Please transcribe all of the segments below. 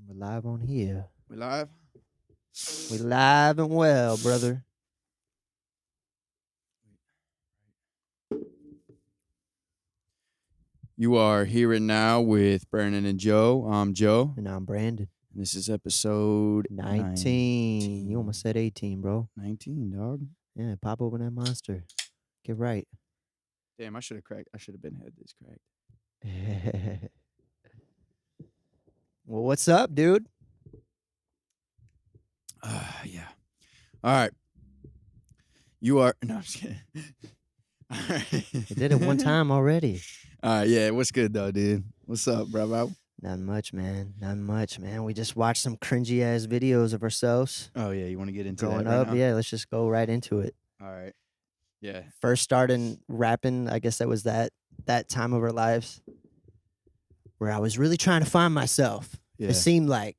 We're live on here. We live? We live and well, brother. You are here and now with Brandon and Joe. I'm Joe. And I'm Brandon. And this is episode 19. You almost said 18, bro. 19, dog. Yeah, pop open that monster. Get right. Damn, I should have been had this cracked. Well, what's up, dude? Yeah. All right. You are... No, I'm just kidding. All right. I did it one time already. All right, yeah. What's good, though, dude? What's up, bro? Not much, man. Not much, man. We just watched some cringy-ass videos of ourselves. Oh, yeah. You want to get into growing that right up? now? Yeah, let's just go right into it. All right. Yeah. First starting rapping, I guess that was that time of our lives where I was really trying to find myself. Yeah. It seemed like,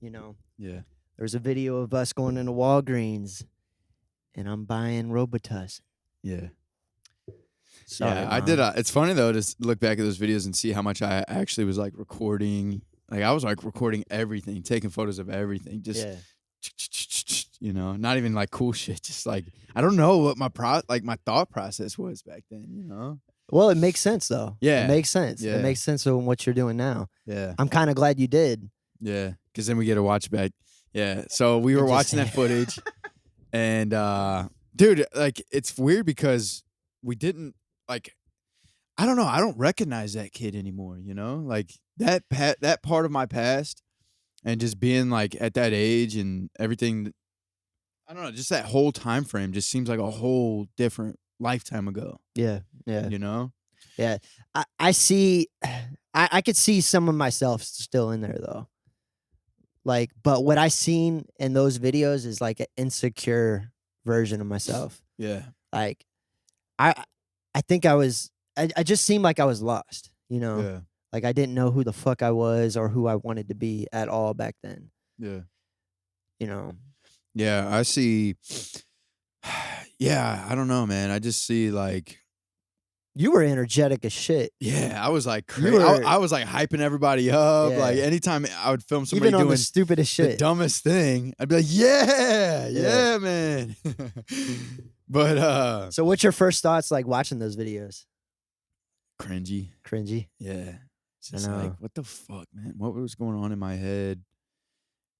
Yeah. there was a video of us going into Walgreens and I'm buying Robitussin. Yeah. Sorry, yeah, I Mom. did. It's funny though to look back at those videos and see how much I actually was like recording. Like I was like recording everything, taking photos of everything, just not even like cool shit. Just like I don't know what my thought process was back then. Well, it makes sense though. Yeah. It makes sense. Yeah. It makes sense of what you're doing now. Yeah, I'm kind of glad you did. yeah, because then we get to watch back. Yeah, so we were just- watching that footage, and dude, like it's weird because we didn't like. I don't know. I don't recognize that kid anymore. Like that part of my past, and just being like at that age and everything. I don't know. Just that whole time frame just seems like a whole different lifetime ago. Yeah. Yeah. Yeah. I see. I could see some of myself still in there though. Like, but what I seen in those videos is like an insecure version of myself. Yeah. Like, I think I just seemed like I was lost, Yeah. Like I didn't know who the fuck I was or who I wanted to be at all back then, Yeah. Yeah, I see. Yeah. I don't know, man. I just see like. You were energetic as shit. Yeah, I was like You crazy. were- I was like hyping everybody up. Yeah. Like anytime I would film somebody Even on doing the stupidest the shit. dumbest thing, I'd be like, yeah, Yeah. man. But So what's your first thoughts like watching those videos? cringy. Cringy. Yeah. It's I just know. like, what the fuck, man? What was going on in my head?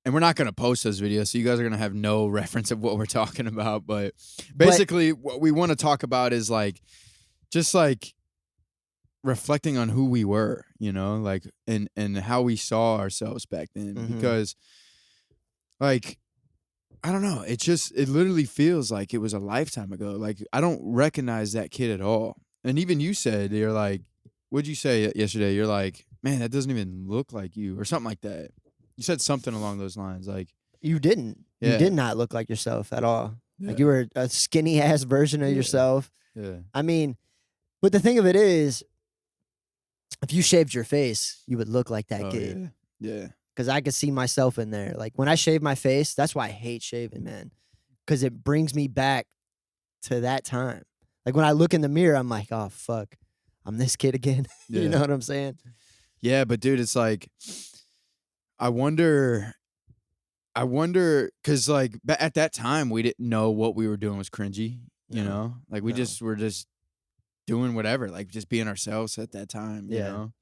And we're not going to post those videos, so you guys are going to have no reference of what we're talking about. But basically, what we want to talk about is like, just like reflecting on who we were, like, and how we saw ourselves back then. Mhm. Because, like, I don't know. It literally feels like it was a lifetime ago. Like, I don't recognize that kid at all. And even you said, you're like, what'd you say yesterday? You're like, man, that doesn't even look like you or something like that. You said something along those lines. Like, You didn't. Yeah. You did not look like yourself at all. yeah, Like you were a skinny ass version of Yeah. yourself. yeah, I mean, but the thing of it is, if you shaved your face, you would look like that oh, kid. yeah, Because I could see myself in there. Like when I shave my face, that's why I hate shaving, man. Because it brings me back to that time. Like when I look in the mirror, I'm like, oh fuck, I'm this kid again. yeah. You know what I'm saying? Yeah, but dude, it's like, I wonder, because like at that time we didn't know what we were doing was cringy. No. Like we No. just were just doing whatever, like just being ourselves at that time. You Yeah. know,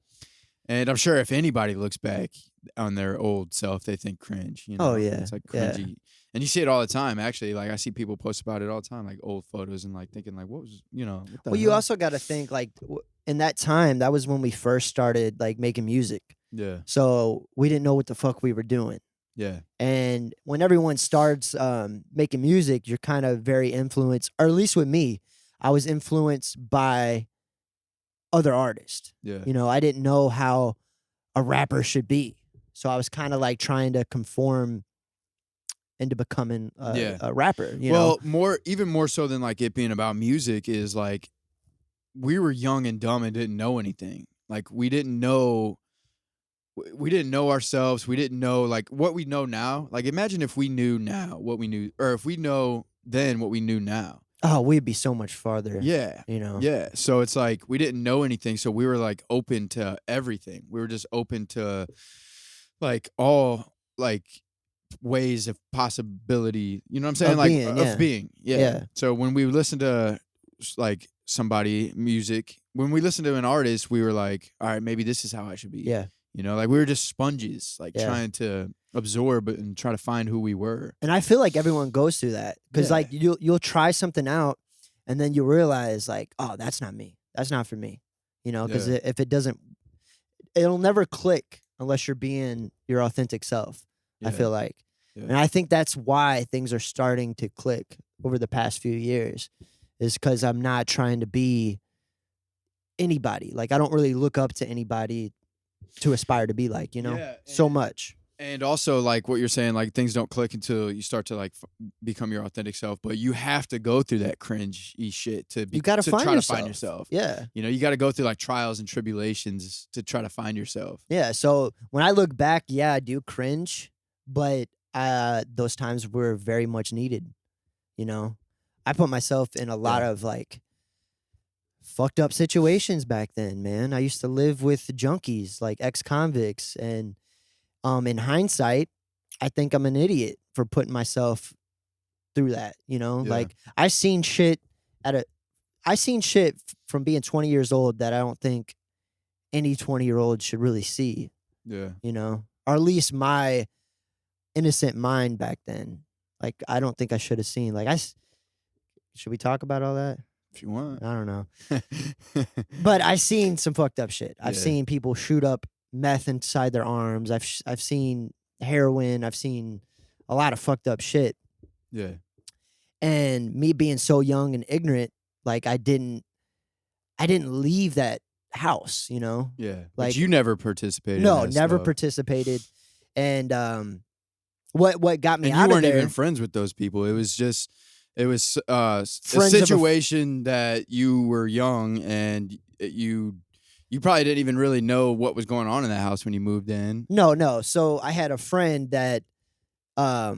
and I'm sure if anybody looks back on their old self, they think cringe. Oh, yeah. it's like Yeah. cringy, and you see it all the time. Actually, like I see people post about it all the time, like old photos, and like thinking like, what was what the Well, you hell? also got to think like in that time, that was when we first started like making music. yeah, So we didn't know what the fuck we were doing. yeah, And when everyone starts making music, you're kind of very influenced, or at least with me, I was influenced by other artists. yeah, I didn't know how a rapper should be. So I was kind of like trying to conform into becoming Yeah. a rapper. Well, even more so than like it being about music is like we were young and dumb and didn't know anything. Like we didn't know ourselves. We didn't know like what we know now. Like imagine if we knew now what we knew, or if we know then what we knew now. Oh, we'd be so much farther. Yeah. Yeah. So it's like we didn't know anything. So we were like open to everything. We were just open to like all like ways of possibility, you know what I'm saying? Of Like being, yeah. of being. Yeah. Yeah. So when we listen to like somebody music, when we listen to an artist, we were like, all right, maybe this is how I should be. Yeah. You know, like we were just sponges, like Yeah. trying to absorb and try to find who we were. And I feel like everyone goes through that because Yeah. like you'll try something out and then you realize like, oh, that's not me. That's not for me. You know, because Yeah. if it doesn't, it'll never click unless you're being your authentic self. I Yeah. feel like. Yeah. And I think that's why things are starting to click over the past few years is because I'm not trying to be anybody. Like I don't really look up to anybody to aspire to be like, you know, Yeah, so much. And also, like what you're saying, like things don't click until you start to like become your authentic self. But you have to go through that cringe-y shit to You got to try find to find yourself. yourself. Yeah. You know, you got to go through like trials and tribulations to try to find yourself. Yeah. So when I look back, yeah, I do cringe, but those times were very much needed. You know, I put myself in a lot of like fucked up situations back then, man. I used to live with junkies, like ex-convicts, and in hindsight, I think I'm an idiot for putting myself through that, you know? Yeah. Like I seen shit from being 20 years old that I don't think any 20-year-old should really see, Yeah. you know? Or at least my innocent mind back then. Like I don't think I should have seen. Like should we talk about all that? If you want. I don't know. But I seen some fucked up shit. I've seen people shoot up meth inside their arms. I've seen heroin. I've seen a lot of fucked up shit. Yeah. And me being so young and ignorant, like I didn't leave that house, you know? Yeah. Like But you never participated. No, in that never stuff. participated. And what got me And out you of weren't there, even friends with those people. It was a Friends of a situation that you were young and you probably didn't even really know what was going on in that house when you moved in. No. So I had a friend that I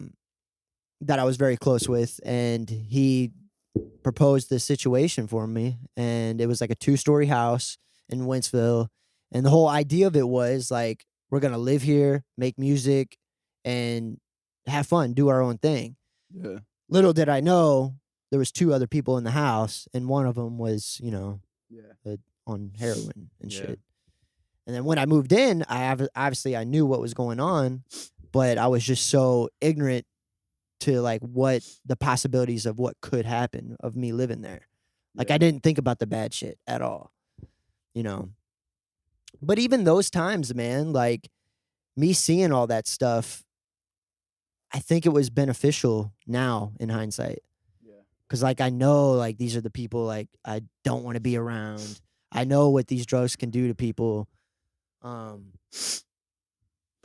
was very close with, and he proposed this situation for me, and it was like a 2-story house in Wentzville, and the whole idea of it was like we're gonna live here, make music, and have fun, do our own thing. Yeah. Little did I know there was 2 other people in the house, and one of them was, you know, on heroin and shit. And then when I moved in, obviously I knew what was going on, but I was just so ignorant to like what the possibilities of what could happen of me living there. Like I didn't think about the bad shit at all, you know. But even those times, man, like me seeing all that stuff, I think it was beneficial now in hindsight. Yeah. Cause like I know like these are the people like I don't want to be around. I know what these drugs can do to people. But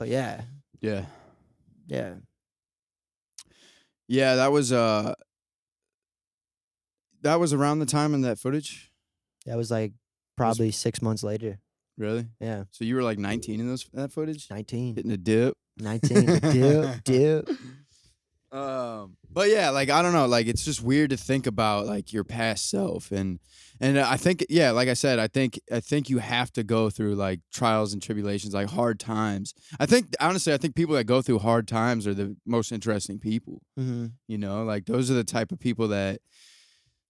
yeah. Yeah. Yeah. Yeah, that was around the time in that footage? That was like probably 6 months later. Really? Yeah. So you were like 19 in that footage? 19. Hitting a dip? 19. Dip. But yeah, like I don't know, like it's just weird to think about like your past self, and I think like I said, I think you have to go through like trials and tribulations, like hard times. I think honestly, people that go through hard times are the most interesting people. Mm-hmm. You know, like those are the type of people that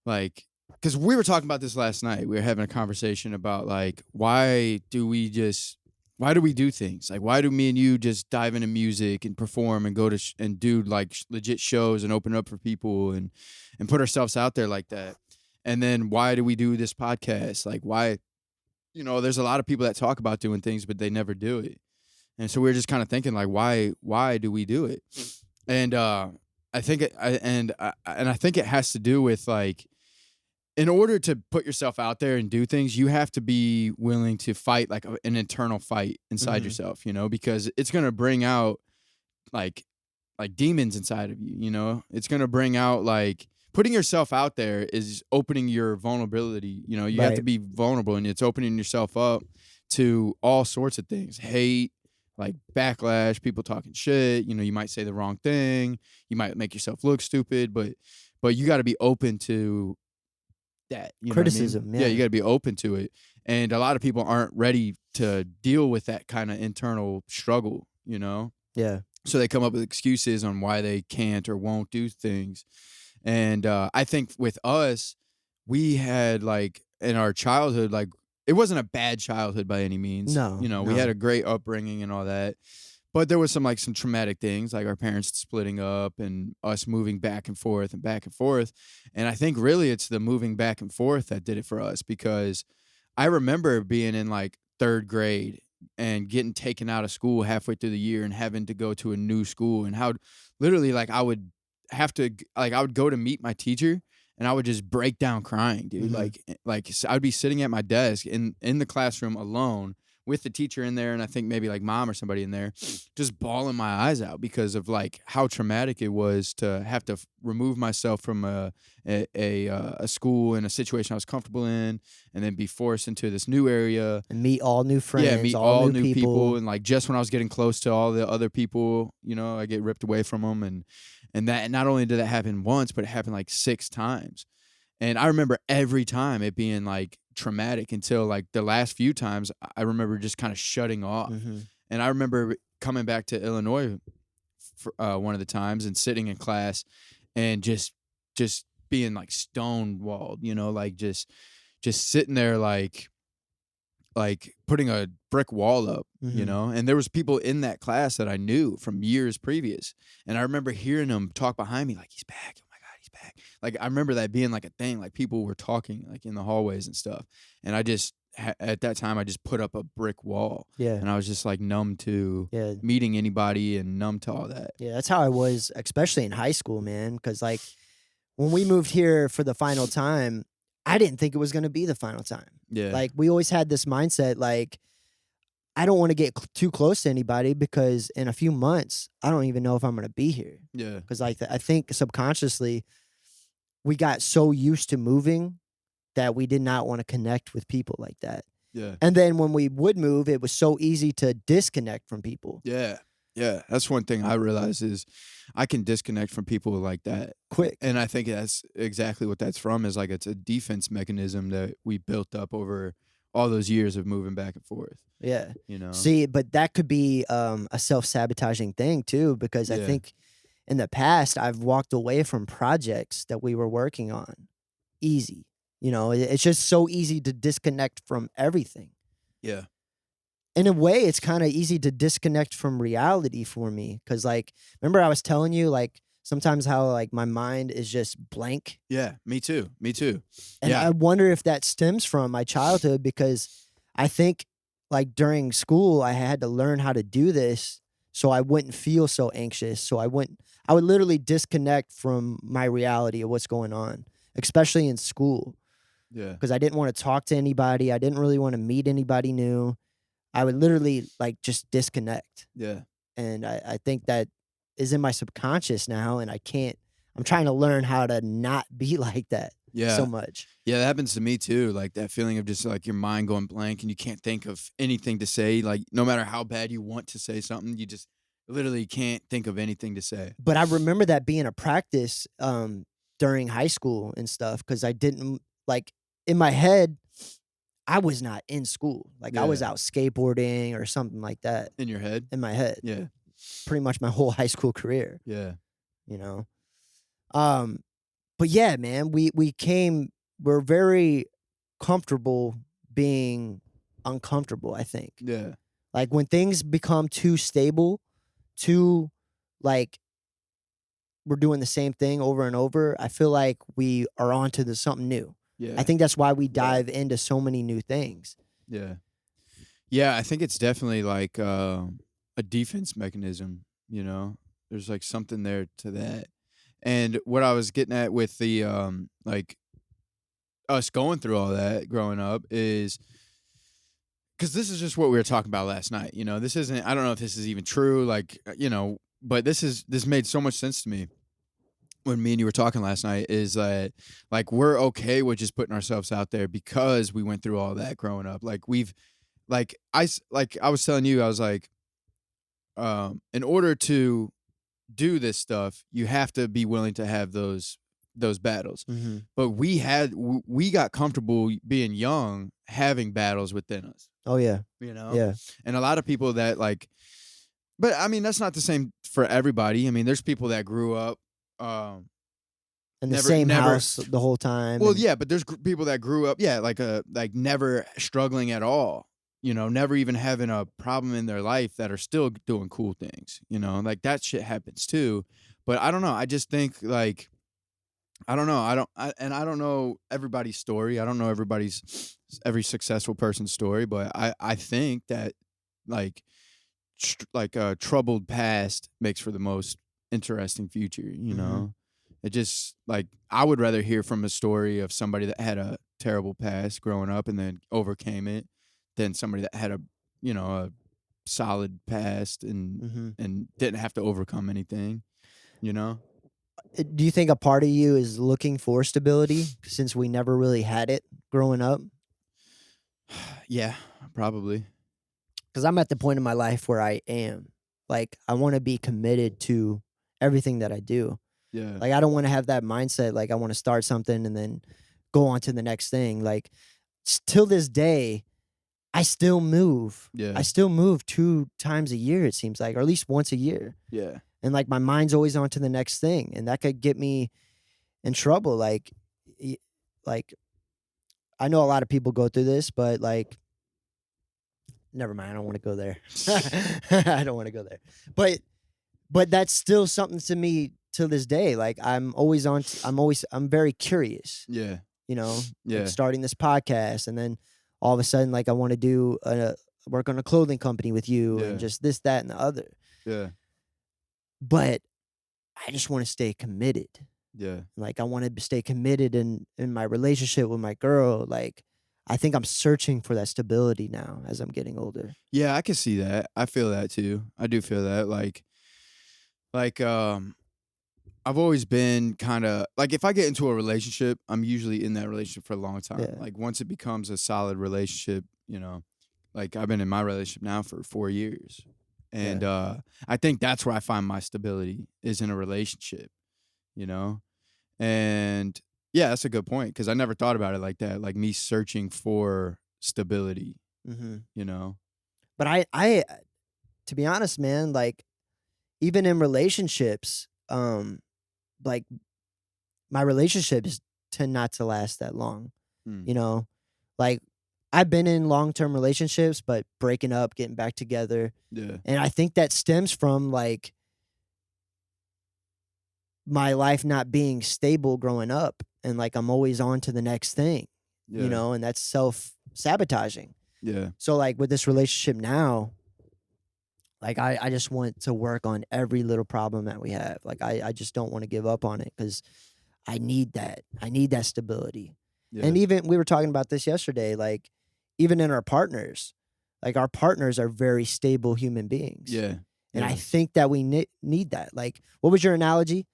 like, because we were talking about this last night. We were having a conversation about like why do we do things? Like, why do me and you just dive into music and perform and go to and do like legit shows and open up for people and put ourselves out there like that? And then why do we do this podcast? Like, why, you know, there's a lot of people that talk about doing things, but they never do it. And so we're just kind of thinking like, why do we do it? And I think it has to do with like, in order to put yourself out there and do things, you have to be willing to fight like an internal fight inside yourself, you know, because it's going to bring out like demons inside of you, you know. It's going to bring out like putting yourself out there is opening your vulnerability, you know. You have to be vulnerable, and it's opening yourself up to all sorts of things. Hate, like backlash, people talking shit, you know, you might say the wrong thing, you might make yourself look stupid, but you got to be open to that, you criticism. know what I mean? Yeah, you got to be open to it, and a lot of people aren't ready to deal with that kind of internal struggle, you know? Yeah. So they come up with excuses on why they can't or won't do things. And I think with us, we had like in our childhood, like it wasn't a bad childhood by any means. No, You know, we no. had a great upbringing and all that. But there was some like some traumatic things, like our parents splitting up and us moving back and forth and back and forth. And I think really it's the moving back and forth that did it for us, because I remember being in like third grade and getting taken out of school halfway through the year and having to go to a new school, and how literally like I would have to, like I would go to meet my teacher and I would just break down crying, dude. Mhm. Like I'd be sitting at my desk in the classroom alone with the teacher in there, and I think maybe like mom or somebody in there, just bawling my eyes out because of like how traumatic it was to have to remove myself from a school and a situation I was comfortable in, and then be forced into this new area. And meet all new friends, Yeah, meet all all new new people. and like just when I was getting close to all the other people, you know, I get ripped away from them, and that not only did that happen once, but it happened like 6 times. And I remember every time it being like traumatic until like the last few times I remember just kind of shutting off. Mhm. And I remember coming back to Illinois for, one of the times and sitting in class and just being like stonewalled, you know, like just sitting there like putting a brick wall up, you Mhm. know. And there was people in that class that I knew from years previous, and I remember hearing them talk behind me like, he's back, oh my god, he's back. Like I remember that being like a thing, like people were talking like in the hallways and stuff, and I just at that time I just put up a brick wall, Yeah. and I was just like numb to Yeah. meeting anybody and numb to all that. Yeah, that's how I was, especially in high school, man. Because like when we moved here for the final time, I didn't think it was going to be the final time. Yeah. Like we always had this mindset, like I don't want to get too close to anybody because in a few months I don't even know if I'm going to be here. Yeah. Because like I think subconsciously we got so used to moving that we did not want to connect with people like that. Yeah. And then when we would move, it was so easy to disconnect from people. Yeah. Yeah. That's one thing I realized is I can disconnect from people like that Quick. And I think that's exactly what that's from, is like it's a defense mechanism that we built up over all those years of moving back and forth, Yeah. you know? See, but that could be a self-sabotaging thing too, because I Yeah. think in the past I've walked away from projects that we were working on. Easy. You know, it's just so easy to disconnect from everything. Yeah. In a way, it's kind of easy to disconnect from reality for me. Cause like, remember I was telling you, like, sometimes how like my mind is just blank. Yeah. Me too. Me too. And Yeah. I wonder if that stems from my childhood, because I think like during school, I had to learn how to do this so I wouldn't feel so anxious. So I would literally disconnect from my reality of what's going on, especially in school. Yeah. Because I didn't want to talk to anybody. I didn't really want to meet anybody new. I would literally like just disconnect. Yeah. And I think that is in my subconscious now. And I'm trying to learn how to not be like that Yeah. so much. Yeah, that happens to me too. Like that feeling of just like your mind going blank and you can't think of anything to say. Like no matter how bad you want to say something, you just literally can't think of anything to say. But I remember that being a practice during high school and stuff, because I didn't like in my head, I was not in school. Like I was Yeah. out skateboarding or something like that In your head? in my head. Yeah. Pretty much my whole high school career, Yeah. you know. But yeah, man, we're very comfortable being uncomfortable, I think. Yeah. Like when things become too stable, too like we're doing the same thing over and over, I feel like we are onto something new. Yeah. I think that's why we dive into so many new things. Yeah. Yeah, I think it's definitely like a defense mechanism, you know. There's like something there to that. And what I was getting at with the like us going through all that growing up is because this is just what we were talking about last night. You know, this isn't, I don't know if this is even true, like, you know, but this made so much sense to me when me and you were talking last night, is that like we're okay with just putting ourselves out there because we went through all that growing up. Like I was telling you, I was like, in order to do this stuff, you have to be willing to have those battles. Mm-hmm. But we got comfortable being young, having battles within us. Oh yeah, You know? yeah, And a lot of people that like But I mean, that's not the same for everybody. I mean, there's people that grew up in the never- same never- house the whole time. well, and- yeah, but there's people that grew up, like never struggling at all. You know, never even having a problem in their life that are still doing cool things. You know, like that shit happens too. But I don't know. I just think like, I don't know. I don't know everybody's story. I don't know every successful person's story. But I think that like a troubled past makes for the most interesting future. You know, it just like I would rather hear from a story of somebody that had a terrible past growing up and then overcame it than somebody that had a solid past and didn't have to overcome anything, you know? Do you think a part of you is looking for stability since we never really had it growing up? Yeah, probably. Because I'm at the point in my life where I am. Like, I want to be committed to everything that I do. Yeah. Like, I don't want to have that mindset. Like, I want to start something and then go on to the next thing. Like, till this day, I still move. Yeah. I still move 2 times a year, it seems like, or at least once a year. Yeah. And like my mind's always on to the next thing. And that could get me in trouble. Like I know a lot of people go through this, but like, never mind. I don't want to go there. I don't want to go there. But that's still something to me to this day. Like I'm very curious, Yeah. you know, Yeah. like starting this podcast and then all of a sudden, like I want to do work on a clothing company with you and just this, that, and the other. Yeah. But I just want to stay committed. Yeah. Like I want to stay committed in my relationship with my girl. Like I think I'm searching for that stability now as I'm getting older. Yeah, I can see that. I feel that too. I do feel that. I've always been kind of like if I get into a relationship, I'm usually in that relationship for a long time. Yeah. Like once it becomes a solid relationship, you know, like I've been in my relationship now for 4 years. And I think that's where I find my stability is in a relationship, you know? And yeah, that's a good point because I never thought about it like that, like me searching for stability, you know? But I, to be honest, man, like even in relationships, like my relationships tend not to last that long, you know? Like I've been in long-term relationships, but breaking up, getting back together. Yeah. And I think that stems from like my life not being stable growing up. And like I'm always on to the next thing, you know, and that's self-sabotaging. Yeah. So like with this relationship now, like I just want to work on every little problem that we have. Like I just don't want to give up on it because I need that. I need that stability. Yeah. And even we were talking about this yesterday, like even in our partners, like our partners are very stable human beings. Yeah. And I think that we need that. Like, what was your analogy?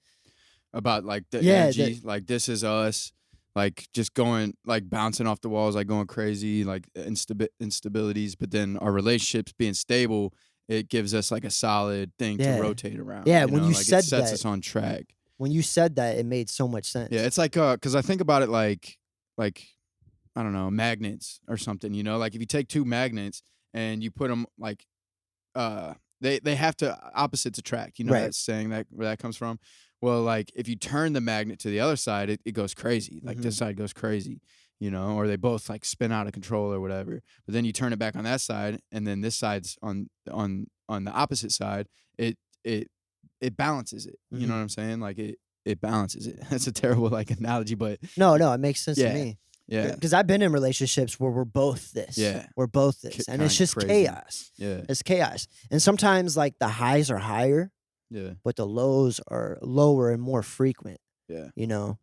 About like the Yeah, energy, like this is us, like just going, like bouncing off the walls, like going crazy, like instabilities. But then our relationships being stable, it gives us like a solid thing to rotate around. Yeah, you when know? you like said it sets that, us on track. When you said that, it made so much sense. Yeah, it's like because I think about it like I don't know, magnets or something. You know, like if you take 2 magnets and you put them like they have to opposites attract. You know that saying that where that comes from. Well, like if you turn the magnet to the other side, it goes crazy. Like this side goes crazy, you know, or they both like spin out of control or whatever. But then you turn it back on that side, and then this side's on the opposite side. It balances it. You know what I'm saying? Like it balances it. That's a terrible like analogy, but no, it makes sense to me. Yeah, because I've been in relationships where we're both this. Yeah, we're both this, and it's just crazy. chaos. Yeah, it's chaos, and sometimes like the highs are higher. Yeah. But the lows are lower and more frequent. Yeah. You know?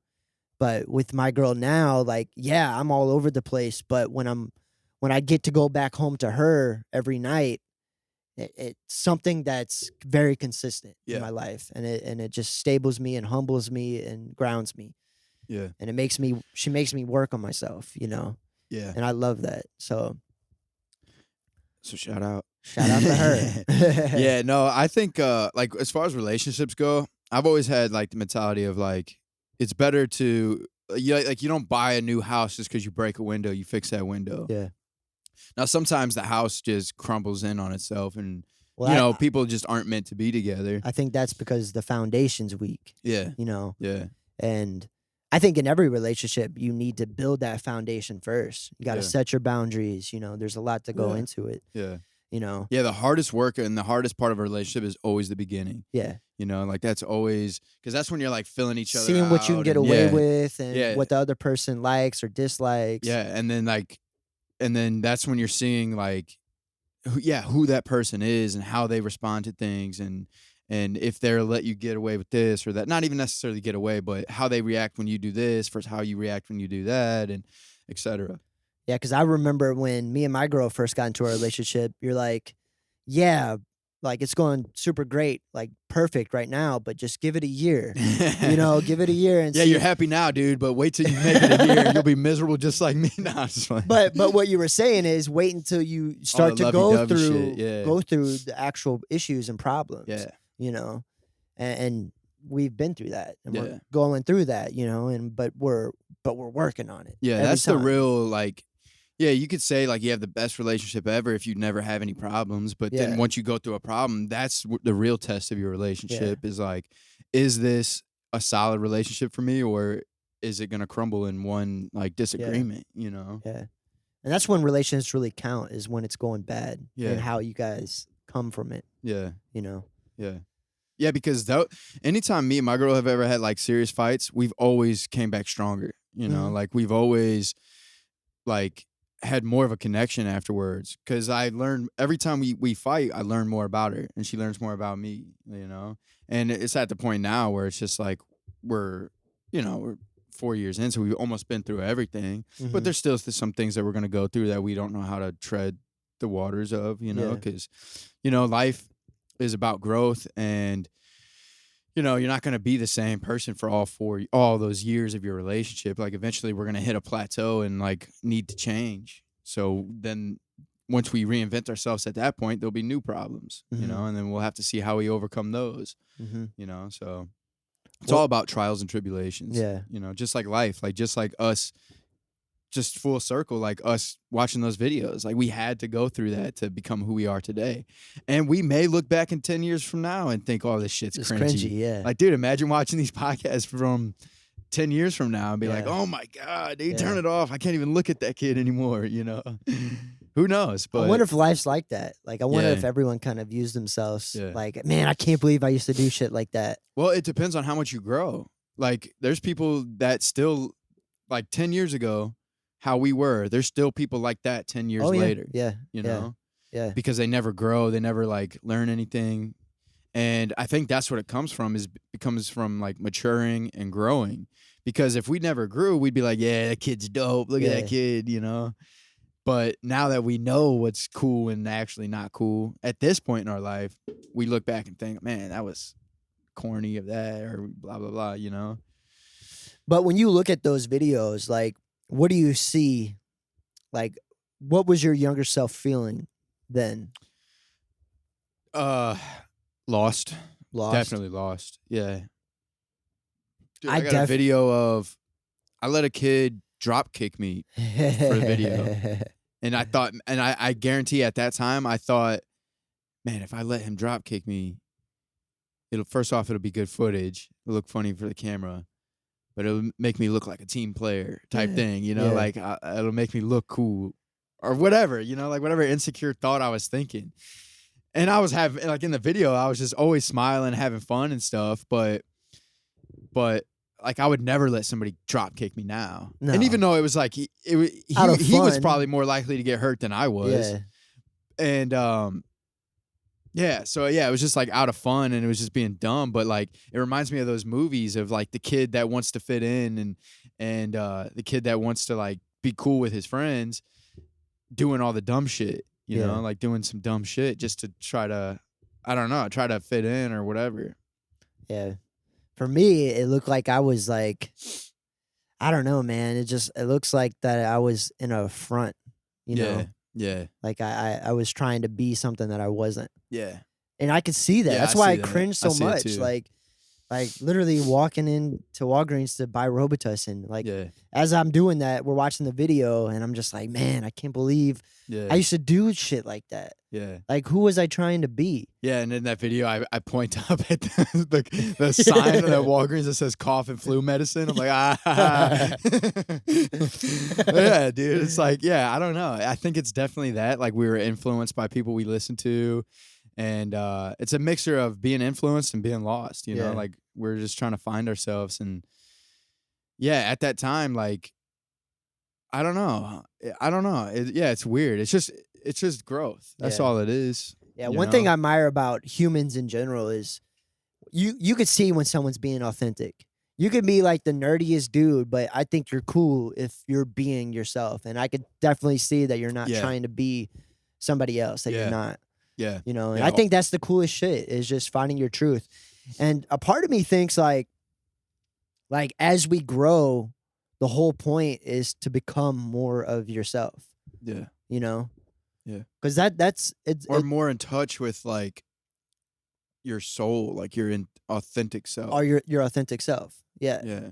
But with my girl now, like, yeah, I'm all over the place. But when I get to go back home to her every night, it's something that's very consistent in my life. And it just stables me and humbles me and grounds me. Yeah. And she makes me work on myself, you know? Yeah. And I love that. So shout out. Shout out to her. Yeah, no, I think like as far as relationships go, I've always had like the mentality of like it's better to you don't buy a new house just because you break a window, you fix that window. Yeah. Now sometimes the house just crumbles in on itself and Well, you know, people just aren't meant to be together. I think that's because the foundation's weak. Yeah. You know. Yeah. And I think in every relationship, you need to build that foundation first. You got to set your boundaries. You know, there's a lot to go into it. Yeah. You know. Yeah, the hardest work and the hardest part of a relationship is always the beginning. Yeah. You know, like that's always because that's when you're like filling each other seeing what you can get away with and what the other person likes or dislikes. Yeah, and then that's when you're seeing like who that person is and how they respond to things and if they're let you get away with this or that. Not even necessarily get away, but how they react when you do this versus how you react when you do that, and etc. Yeah, because I remember when me and my girl first got into a relationship, you're like, yeah, like it's going super great, like perfect right now, but just give it a year. You know, give it a year and see. You're happy now, dude, but wait till you make it a year and you'll be miserable just like me. Nah, just like... But what you were saying is wait until you start to go through the actual issues and problems. Yeah. You know, and we've been through that, and we're going through that. You know, but we're working on it. Yeah, that's the real like. Yeah, you could say like you have the best relationship ever if you never have any problems, but then once you go through a problem, that's the real test of your relationship is like, is this a solid relationship for me or is it going to crumble in one like disagreement, you know? Yeah. And that's when relationships really count is when it's going bad and how you guys come from it. Yeah. You know? Yeah. Yeah, because anytime me and my girl have ever had like serious fights, we've always came back stronger, you know? Like we've always like had more of a connection afterwards because I learned every time we fight, I learn more about her and she learns more about me, you know? And it's at the point now where it's just like we're 4 years in, so we've almost been through everything, but there's still some things that we're going to go through that we don't know how to tread the waters of, you know, because, you know, life is about growth and, you know, you're not going to be the same person for all those years of your relationship. Like eventually we're going to hit a plateau and like need to change. So then once we reinvent ourselves at that point, there'll be new problems, you know, and then we'll have to see how we overcome those, you know, so it's all about trials and tribulations, you know, just like life, like just like us, just full circle, like us watching those videos. Like we had to go through that to become who we are today. And we may look back in 10 years from now and think, oh, this shit's cringy. Yeah. Like, dude, imagine watching these podcasts from 10 years from now and be like, oh my God, dude, turn it off. I can't even look at that kid anymore, you know? Who knows? But I wonder if life's like that. Like, I wonder if everyone kind of views themselves like, man, I can't believe I used to do shit like that. Well, it depends on how much you grow. Like, there's people that still, like 10 years ago, how we were, there's still people like that 10 years later. Yeah. You know? Yeah. Because they never grow. They never, like, learn anything. And I think that's what it comes from like maturing and growing. Because if we never grew, we'd be like, yeah, that kid's dope. Look at that kid, you know? But now that we know what's cool and actually not cool, at this point in our life, we look back and think, man, that was corny of that or blah, blah, blah, you know? But when you look at those videos, like, what do you see? Like, what was your younger self feeling then? Lost. Definitely lost. Yeah. Dude, I got a video of I let a kid drop kick me for the video. And I thought, and I guarantee at that time, I thought, man, if I let him drop kick me, it'll be good footage. It'll look funny for the camera. But it'll make me look like a team player type thing, you know, like it'll make me look cool or whatever, you know, like whatever insecure thought I was thinking. And I was having, like in the video, I was just always smiling, having fun and stuff. But like I would never let somebody drop kick me now. No. And even though it was like, he was probably more likely to get hurt than I was. Yeah. And, so it was just like out of fun and it was just being dumb. But like, it reminds me of those movies of like the kid that wants to fit in and the kid that wants to like be cool with his friends doing all the dumb shit, you know, like doing some dumb shit just to try to, I don't know, try to fit in or whatever. Yeah. For me, it looked like I was like, I don't know, man. It looks like that I was in a front, you know? Yeah. Like I was trying to be something that I wasn't. Yeah. And I could see that. That's why I cringed so much. Like, Like literally walking into Walgreens to buy Robitussin. Like Yeah. as I'm doing that, we're watching the video and I'm just like, man, I can't believe Yeah. I used to do shit like that. Yeah. Like who was I trying to be? Yeah, and in that video, I point up at the sign of that Walgreens that says cough and flu medicine. I'm like, yeah, dude. It's like, yeah, I don't know. I think it's definitely that. Like we were influenced by people we listen to, and it's a mixture of being influenced and being lost. You know, like we're just trying to find ourselves, and yeah, at that time, like I don't know. It's weird. It's just growth. That's all it is. Yeah, one thing I admire about humans in general is you could see when someone's being authentic. You could be like the nerdiest dude, but I think you're cool if you're being yourself. And I could definitely see that you're not trying to be somebody else, that you're not. Yeah. You know, and I think that's the coolest shit is just finding your truth. And a part of me thinks like as we grow, the whole point is to become more of yourself. Yeah. You know? Yeah. Because that's more in touch with like your soul, like your authentic self. Or your authentic self. Yeah. Yeah.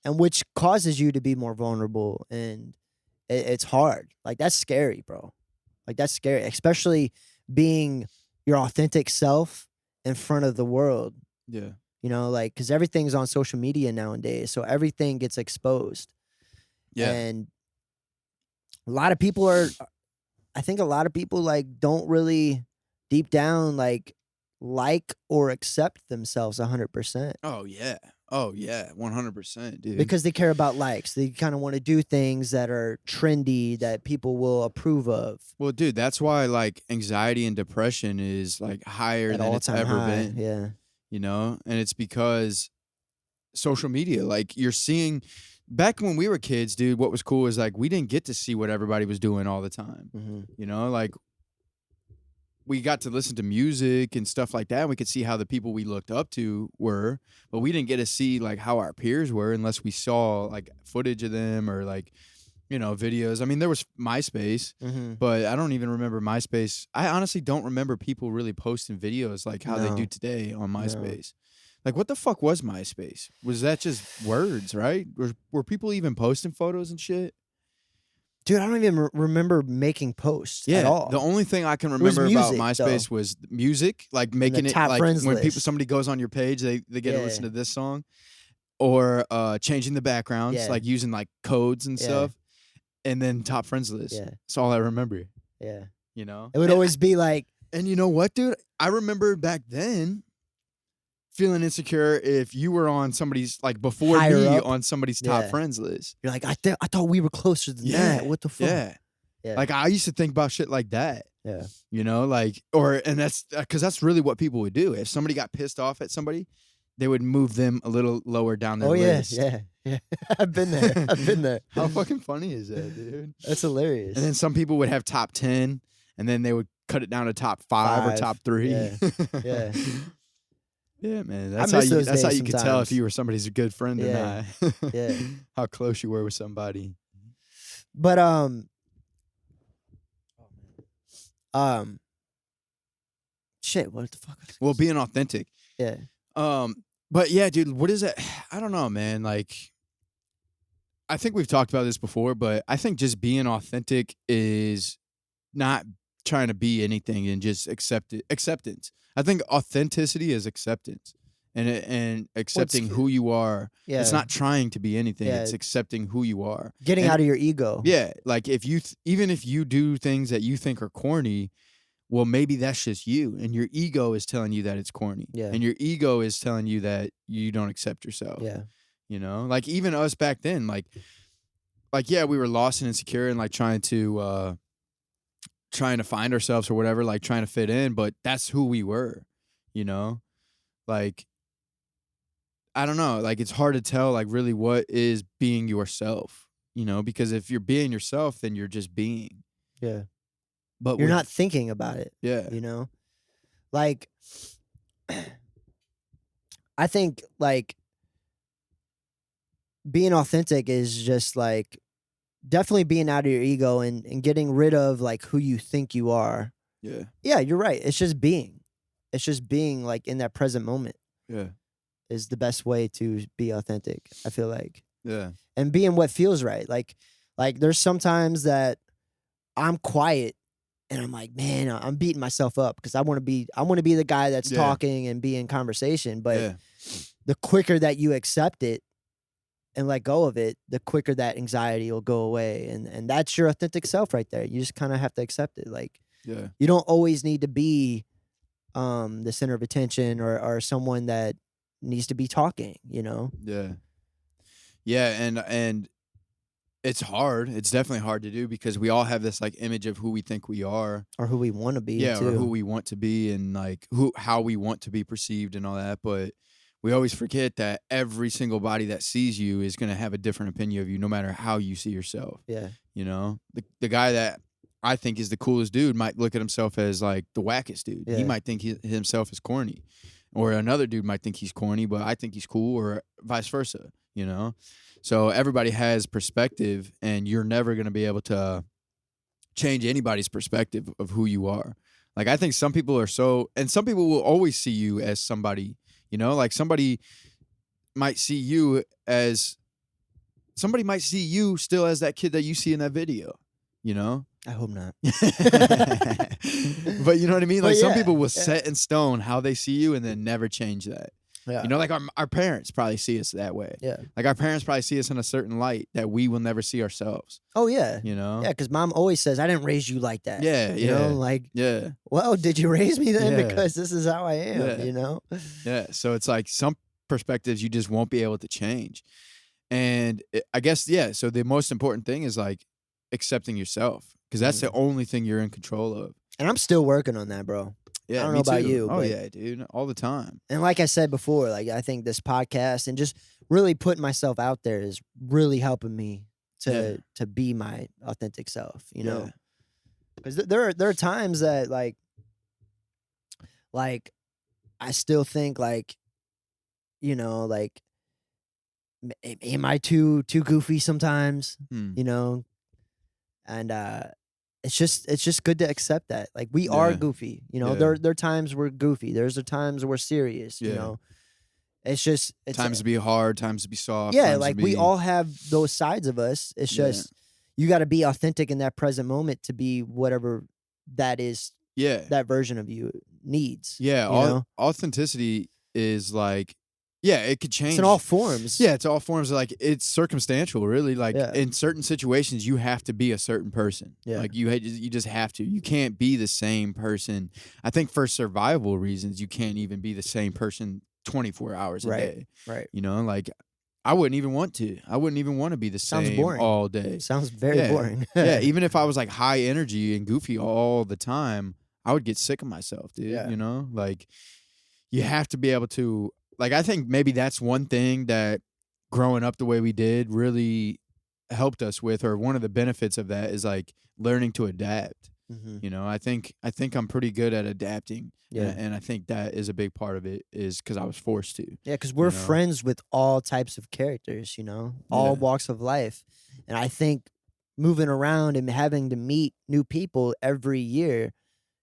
And which causes you to be more vulnerable, and it's hard. Like that's scary, bro. Like that's scary, especially being your authentic self in front of the world. Yeah. You know, like because everything's on social media nowadays, so everything gets exposed. Yeah. And I think a lot of people like don't really deep down like or accept themselves 100%. Oh yeah. Oh yeah. 100%, dude. Because they care about likes. They kind of want to do things that are trendy that people will approve of. Well, dude, that's why like anxiety and depression is like higher than it's ever been. Yeah. You know? And it's because social media, like you're seeing back when we were kids, dude, what was cool is like we didn't get to see what everybody was doing all the time. Mm-hmm. You know, like we got to listen to music and stuff like that. And we could see how the people we looked up to were, but we didn't get to see like how our peers were unless we saw like footage of them or like, you know, videos. I mean, there was MySpace, but I don't even remember MySpace. I honestly don't remember people really posting videos like how they do today on MySpace. Like, what the fuck was MySpace? Was that just words, right? Were people even posting photos and shit? Dude, I don't even remember making posts at all. The only thing I can remember music, about MySpace was music, like making it like when somebody goes on your page, they get to listen to this song, or changing the backgrounds, like using like codes and stuff, and then top friends list. Yeah. That's all I remember. Yeah. You know? It would always be like... And you know what, dude? I remember back then feeling insecure if you were on somebody's, like before me, on somebody's top friends list. You're like, I thought we were closer than that. What the fuck? Yeah. Like I used to think about shit like that. Yeah. You know, like, and that's because that's really what people would do. If somebody got pissed off at somebody, they would move them a little lower down their list. Yeah. I've been there. How fucking funny is that, dude? That's hilarious. And then some people would have top 10, and then they would cut it down to top 5 or top 3. Yeah. Yeah, man. That's how you could tell if you were somebody's good friend or not. Yeah. How close you were with somebody. But shit, what the fuck? Well, being authentic. Yeah. But yeah, dude, what is that? I don't know, man. Like, I think we've talked about this before, but I think just being authentic is not trying to be anything and just acceptance. I think authenticity is acceptance and accepting who you are. Yeah. It's not trying to be anything. It's accepting who you are. Getting out of your ego. Yeah. Like if you, even if you do things that you think are corny, well, maybe that's just you. And your ego is telling you that it's corny. Yeah. And your ego is telling you that you don't accept yourself. Yeah. You know, like even us back then, like, yeah, we were lost and insecure and like trying to find ourselves or whatever, like trying to fit in, but that's who we were, you know? Like, I don't know, like it's hard to tell like really what is being yourself, you know? Because if you're being yourself, then you're just being. Yeah. But you're not thinking about it. Yeah. You know? Like, I think like being authentic is just like definitely being out of your ego and getting rid of like who you think you are. Yeah. Yeah, you're right. It's just being. It's just being like in that present moment. Yeah. is the best way to be authentic, I feel like. Yeah. And being what feels right. Like there's sometimes that I'm quiet and I'm like, man, I'm beating myself up because I want to be the guy that's talking and be in conversation. But the quicker that you accept it and let go of it, the quicker that anxiety will go away. And that's your authentic self right there. You just kind of have to accept it. Like, you don't always need to be the center of attention or someone that needs to be talking, you know? Yeah. Yeah, and it's hard. It's definitely hard to do because we all have this like image of who we think we are. Or who we want to be. Yeah, too. or who we want to be and like how we want to be perceived and all that. But we always forget that every single body that sees you is gonna have a different opinion of you no matter how you see yourself. Yeah. You know? The guy that I think is the coolest dude might look at himself as like the wackest dude. Yeah. He might think himself is corny. Or another dude might think he's corny, but I think he's cool, or vice versa, you know? So everybody has perspective, and you're never going to be able to change anybody's perspective of who you are. Like, I think some people are and some people will always see you as somebody, you know? Like, somebody might see you still as that kid that you see in that video, you know? I hope not. But you know what I mean? Like, some people will yeah. set in stone how they see you and then never change that. Yeah. You know, like our parents probably see us that way. Yeah. Like, our parents probably see us in a certain light that we will never see ourselves. Oh, yeah. You know? Yeah, because mom always says, I didn't raise you like that. Yeah, you know, like, yeah. Well, did you raise me then? Yeah. Because this is how I am, Yeah. you know? Yeah. So it's like some perspectives you just won't be able to change. And I guess, yeah, so the most important thing is like accepting yourself because that's the only thing you're in control of. And I'm still working on that, bro. Yeah, I don't me know about too. you. Oh, but, yeah, dude. All the time. And like I said before, like I think this podcast and just really putting myself out there is really helping me to be my authentic self, you know? Because there are times that like I still think like, you know, like, am I too goofy sometimes? You know? And it's just good to accept that. Like we are goofy, you know. There are times we're goofy. There's the times we're serious, you know. It's times to be hard, times to be soft. Yeah, like we all have those sides of us. It's just you got to be authentic in that present moment to be whatever that is. Yeah, that version of you needs. Yeah, you know? Authenticity is like. Yeah, it could change. It's in all forms. Yeah, it's all forms. Like it's circumstantial, really. Like in certain situations, you have to be a certain person. Yeah. Like you just have to. You can't be the same person. I think for survival reasons, you can't even be the same person 24 hours a day. Right. You know, like I wouldn't even want to. I wouldn't even want to be the same boring. all day. Sounds very boring. Yeah, even if I was like high energy and goofy all the time, I would get sick of myself, dude. Yeah. You know, like you have to be able to. Like, I think maybe that's one thing that growing up the way we did really helped us with, or one of the benefits of that is like learning to adapt. You know, I think I'm pretty good at adapting. Yeah. And I think that is a big part of it is because I was forced to. Yeah, because we're friends with all types of characters, you know, all walks of life. And I think moving around and having to meet new people every year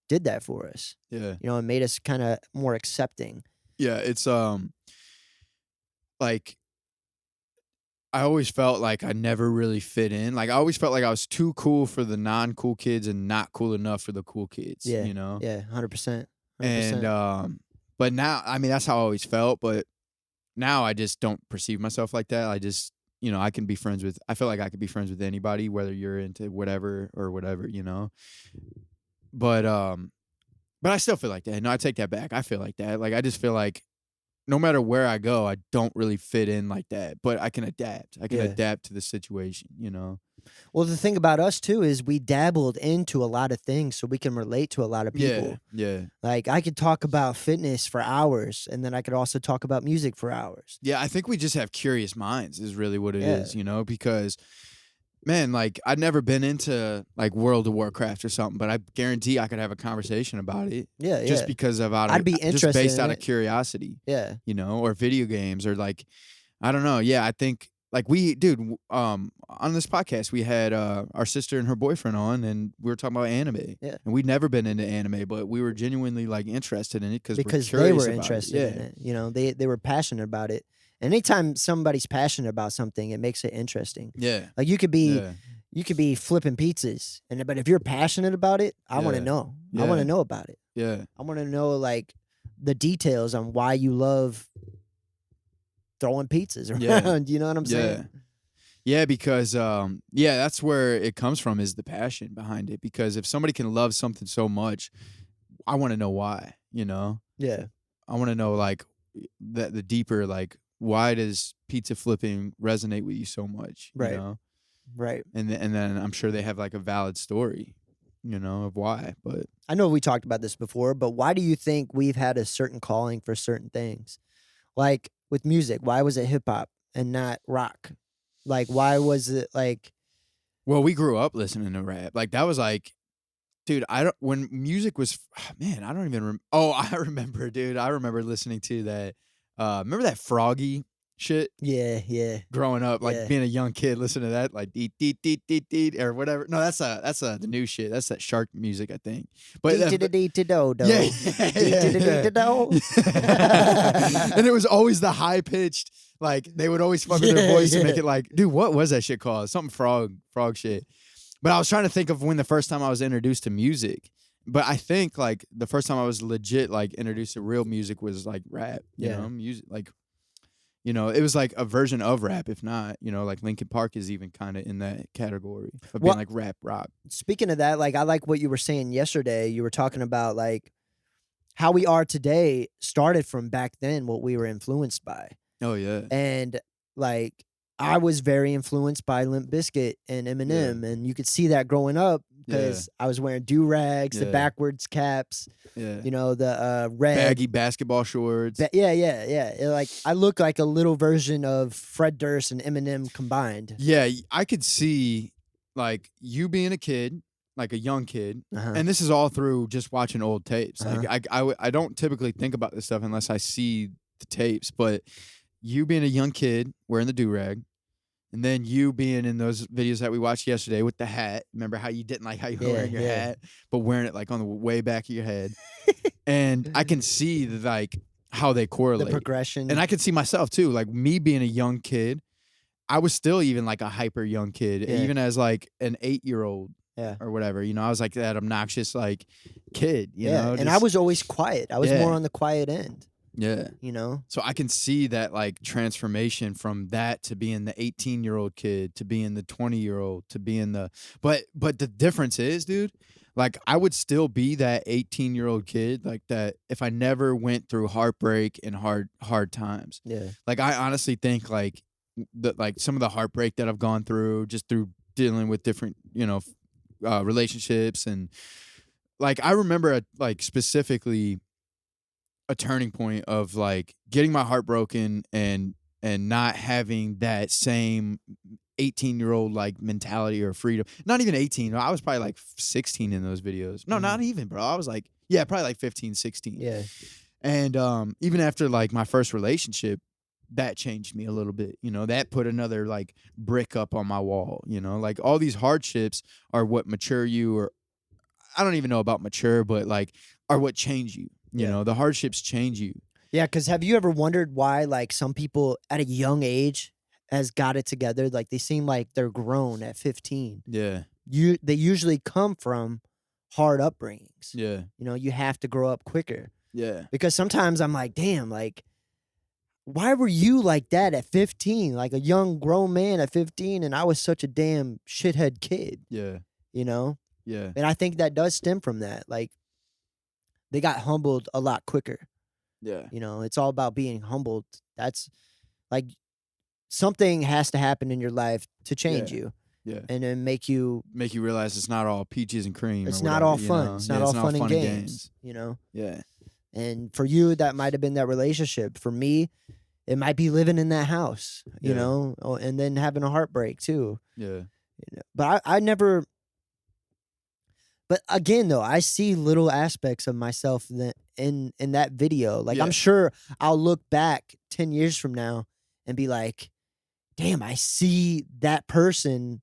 did that for us. Yeah. You know, it made us kind of more accepting. Yeah, it's like I always felt like I never really fit in. Like I always felt like I was too cool for the non-cool kids and not cool enough for the cool kids. Yeah, you know. Yeah, 100%. And but now, I mean, that's how I always felt. But now I just don't perceive myself like that. I just, you know, I can be friends with. I feel like I could be friends with anybody, whether you're into whatever or whatever, you know. But I still feel like that. No, I take that back. I feel like that. Like I just feel like no matter where I go, I don't really fit in like that. But I can adapt. I can adapt to the situation, you know. Well, the thing about us too is we dabbled into a lot of things so we can relate to a lot of people. Yeah. Like I could talk about fitness for hours and then I could also talk about music for hours. Yeah, I think we just have curious minds is really what it is, you know, because man, like I'd never been into like World of Warcraft or something, but I guarantee I could have a conversation about it. Yeah, just because of I'd be interested just based in out it. of curiosity. Yeah. You know, or video games or like I don't know. Yeah, I think like on this podcast we had our sister and her boyfriend on, and we were talking about anime. Yeah. And we'd never been into anime, but we were genuinely like interested in it because they were about interested it. in it. You know, they were passionate about it. And anytime somebody's passionate about something, it makes it interesting. Yeah. Like you could be flipping pizzas, but if you're passionate about it, I want to know. I want to know about it. Yeah. I want to know like the details on why you love throwing pizzas around. You know what I'm saying? Yeah, because that's where it comes from, is the passion behind it. Because if somebody can love something so much, I want to know why, you know? Yeah. I want to know like the deeper, like, why does pizza flipping resonate with you so much? Right. You know? Right. And then I'm sure they have like a valid story, you know, of why. But I know we talked about this before, but why do you think we've had a certain calling for certain things? Like with music, why was it hip hop and not rock? Like, why was it like? Well, we grew up listening to rap. Like that was like, dude, when music was, man, I don't even I remember, dude. I remember listening to that. Remember that Froggy shit? Yeah. Growing up, like Yeah. being a young kid, listening to that, like deet deet deet deet deet or whatever. No, that's the new shit. That's that shark music, I think. But yeah. And it was always the high pitched. Like they would always fuck with their voice and make it like, dude, what was that shit called? Something frog shit. But I was trying to think of when the first time I was introduced to music. But I think like the first time I was legit like introduced to real music was like rap. You know, music, like, you know, it was like a version of rap, if not, you know, like Linkin Park is even kind of in that category of being like rap rock. Speaking of that, like I like what you were saying yesterday. You were talking about like how we are today started from back then, what we were influenced by. Oh yeah. And like I was very influenced by Limp Bizkit and Eminem, and you could see that growing up because I was wearing do-rags, the backwards caps, you know, the red baggy basketball shorts. Like I look like a little version of Fred Durst and Eminem combined. Yeah, I could see like you being a kid, like a young kid, and this is all through just watching old tapes. Like I don't typically think about this stuff unless I see the tapes, but you being a young kid wearing the do-rag, and then you being in those videos that we watched yesterday with the hat. Remember how you didn't like how you were wearing your hat, but wearing it like on the way back of your head. And I can see like how they correlate. The progression. And I can see myself too. Like me being a young kid, I was still even like a hyper young kid, even as like an 8-year-old. Or whatever, you know, I was like that obnoxious like kid, you know. And I was always quiet. I was more on the quiet end. Yeah. You know? So I can see that like transformation from that to being the 18-year-old kid to being the 20-year-old to being the but the difference is, dude, like I would still be that 18-year-old kid like that if I never went through heartbreak and hard times. Yeah. Like I honestly think like some of the heartbreak that I've gone through just through dealing with different, you know, relationships, and like I remember like specifically a turning point of like getting my heart broken and not having that same 18-year-old like mentality or freedom. Not even 18. I was probably like 16 in those videos. No, not even, bro. I was like, probably like 15, 16. Yeah. And even after like my first relationship, that changed me a little bit. You know, that put another like brick up on my wall, you know, like all these hardships are what mature you, or I don't even know about mature, but like are what change you. You know, the hardships change you. Yeah, because have you ever wondered why like some people at a young age has got it together? Like they seem like they're grown at 15. Yeah. They usually come from hard upbringings. Yeah. You know, you have to grow up quicker. Yeah. Because sometimes I'm like, damn, like, why were you like that at 15? Like a young grown man at 15, and I was such a damn shithead kid. Yeah. You know? Yeah. And I think that does stem from that. Like, they got humbled a lot quicker. Yeah. You know, it's all about being humbled. That's like something has to happen in your life to change you. Yeah. And then make you realize it's not all peaches and cream. It's or not whatever, all fun. You know? It's not all fun and games. You know? Yeah. And for you, that might have been that relationship. For me, it might be living in that house, you know, and then having a heartbreak too. Yeah. You know? But I never. But again, though, I see little aspects of myself in that video. Like I'm sure I'll look back 10 years from now and be like, damn, I see that person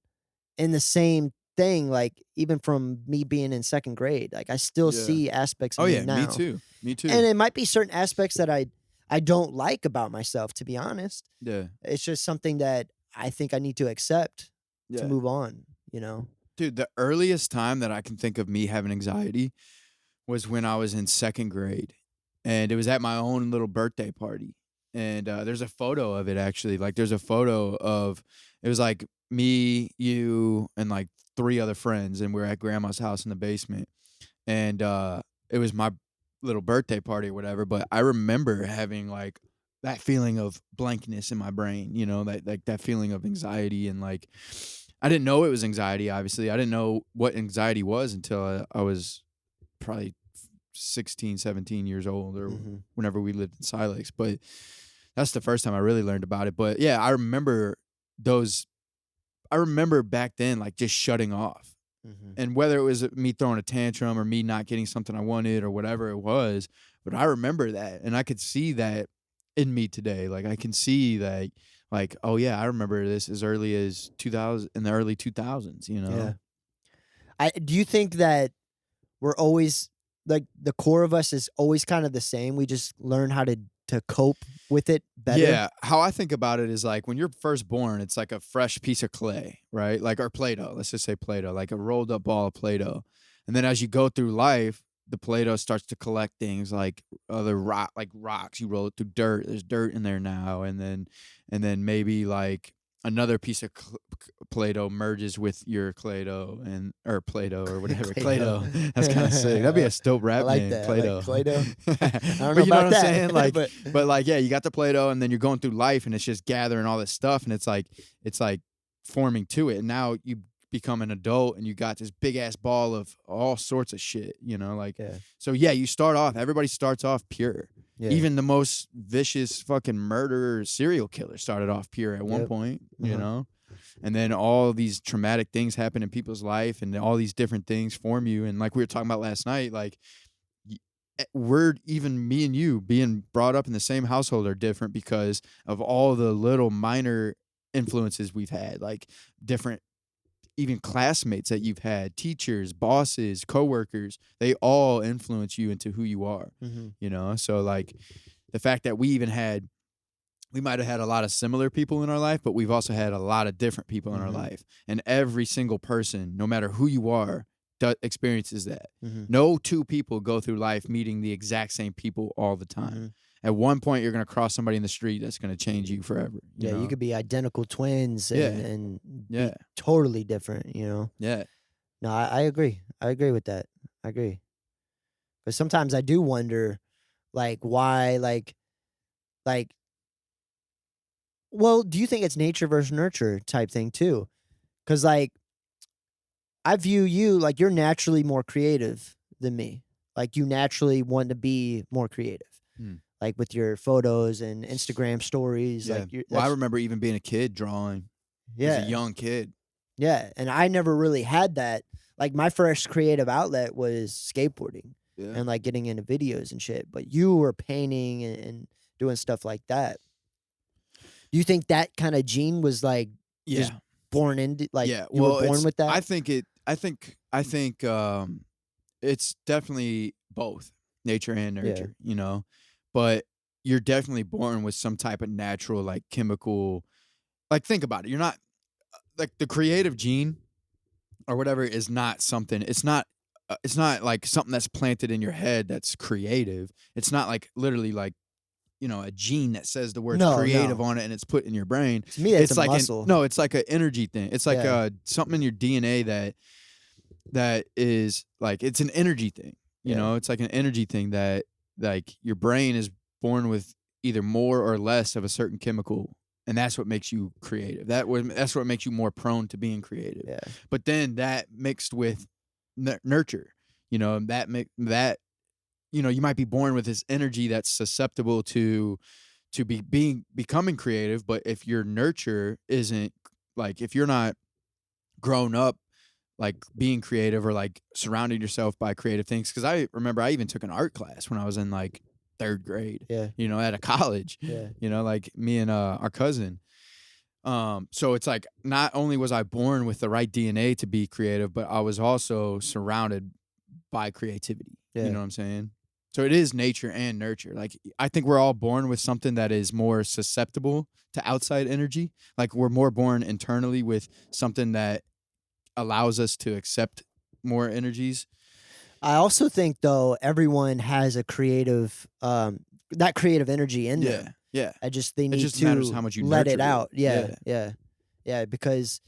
in the same thing, like even from me being in second grade. Like I still Yeah. see aspects of Oh me yeah, me now. too. Me too. And it might be certain aspects that I don't like about myself, to be honest. Yeah. It's just something that I think I need to accept to Yeah. move on, you know? Dude, the earliest time that I can think of me having anxiety was when I was in second grade. And it was at my own little birthday party. And there's a photo of it actually. Like there's a photo of it was like me, you, and like 3 other friends, and we're at grandma's house in the basement. And it was my little birthday party or whatever. But I remember having like that feeling of blankness in my brain, you know, that like that feeling of anxiety. And like I didn't know it was anxiety, obviously. I didn't know what anxiety was until I was probably 16, 17 years old, or Mhm. whenever we lived in Silex. But that's the first time I really learned about it. But yeah, I remember those. I remember back then, like just shutting off. Mhm. And whether it was me throwing a tantrum or me not getting something I wanted or whatever it was, but I remember that, and I could see that in me today. Like I can see that, like, oh yeah, I remember this as early as 2000, in the early 2000s. You Yeah. know? Do you think that we're always like the core of us is always kind of the same? We just learn how to cope with it better. Yeah, how I think about it is like when you're first born, it's like a fresh piece of clay, right? Like or Play-Doh. Let's just say Play-Doh, like a rolled up ball of Play-Doh. And then as you go through life, the Play-Doh starts to collect things like other like rocks. You roll it through dirt. There's dirt in there now, and then maybe like another piece of Play-Doh merges with your Clay-Doh and or Play-Doh or whatever. Play-Doh. Clay-Doh. That's kind of sick. That'd be a dope I rap like name, that. I like Play-Doh. Play-Doh. I don't know But you know about what I'm that. saying? Like, but but like, yeah, you got the Play-Doh, and then you're going through life, and it's just gathering all this stuff, and it's like forming to it. And now you become an adult, and you got this big ass ball of all sorts of shit. You know, like yeah. so. Yeah, you start off. Everybody starts off pure. Yeah. Even the most vicious fucking murderer, serial killer started off pure at one Yep. point. You Uh-huh. know. And then all these traumatic things happen in people's life, and all these different things form you. And like we were talking about last night, like we're even me and you being brought up in the same household are different because of all the little minor influences we've had, like different even classmates that you've had, teachers, bosses, coworkers, they all influence you into who you are. Mhm. You know, so like the fact that we might have had a lot of similar people in our life, but we've also had a lot of different people in our Mhm. life. And every single person, no matter who you are, experiences that. Mhm. No 2 people go through life meeting the exact same people all the time. Mhm. At one point, you're going to cross somebody in the street that's going to change you forever. Yeah, know? you could be identical twins Yeah. and be Yeah. totally different, you know? Yeah. No, I agree. I agree with that. I agree. But sometimes I do wonder, like, why, like, well, do you think it's nature versus nurture type thing too? Because, like, I view you like you're naturally more creative than me. Like, you naturally want to be more creative, Mm. like with your photos and Instagram stories. Yeah. Like, you're, Well, I that's, remember even being a kid drawing as a yeah. young kid. Yeah, and I never really had that. Like my first creative outlet was skateboarding Yeah. and like getting into videos and shit. But you were painting and doing stuff like that. Do you think that kind of gene was like just Yeah. born into like Yeah. you were Well, born with that? I think it's definitely both nature and Yeah. nurture, you know. But you're definitely born with some type of natural like chemical, like think about it. You're not like the creative gene or whatever is not something. It's not like something that's planted in your head that's creative. It's not like literally like a gene that says the words No, creative no. on it and it's put in your brain. To me, it's a like muscle. it's like an energy thing. It's like Yeah. something in your DNA that is like it's an energy thing. You Yeah. know, it's like an energy thing that like your brain is born with either more or less of a certain chemical, and that's what makes you creative. That's what makes you more prone to being creative. Yeah. But then that mixed with nurture, that you might be born with this energy that's susceptible to becoming creative, but if your nurture isn't like if you're not grown up like being creative or like surrounding yourself by creative things, because I remember I even took an art class when I was in like 3rd grade, Yeah. at a college, Yeah. like me and our cousin, So it's like not only was I born with the right DNA to be creative, but I was also surrounded by creativity. Yeah. You know what I'm saying? So it is nature and nurture. Like I think we're all born with something that is more susceptible to outside energy. Like we're more born internally with something that allows us to accept more energies. I also think though everyone has a creative that creative energy in them. Yeah. I just they It need just to matters how much you let it nurture it. out. Yeah. Because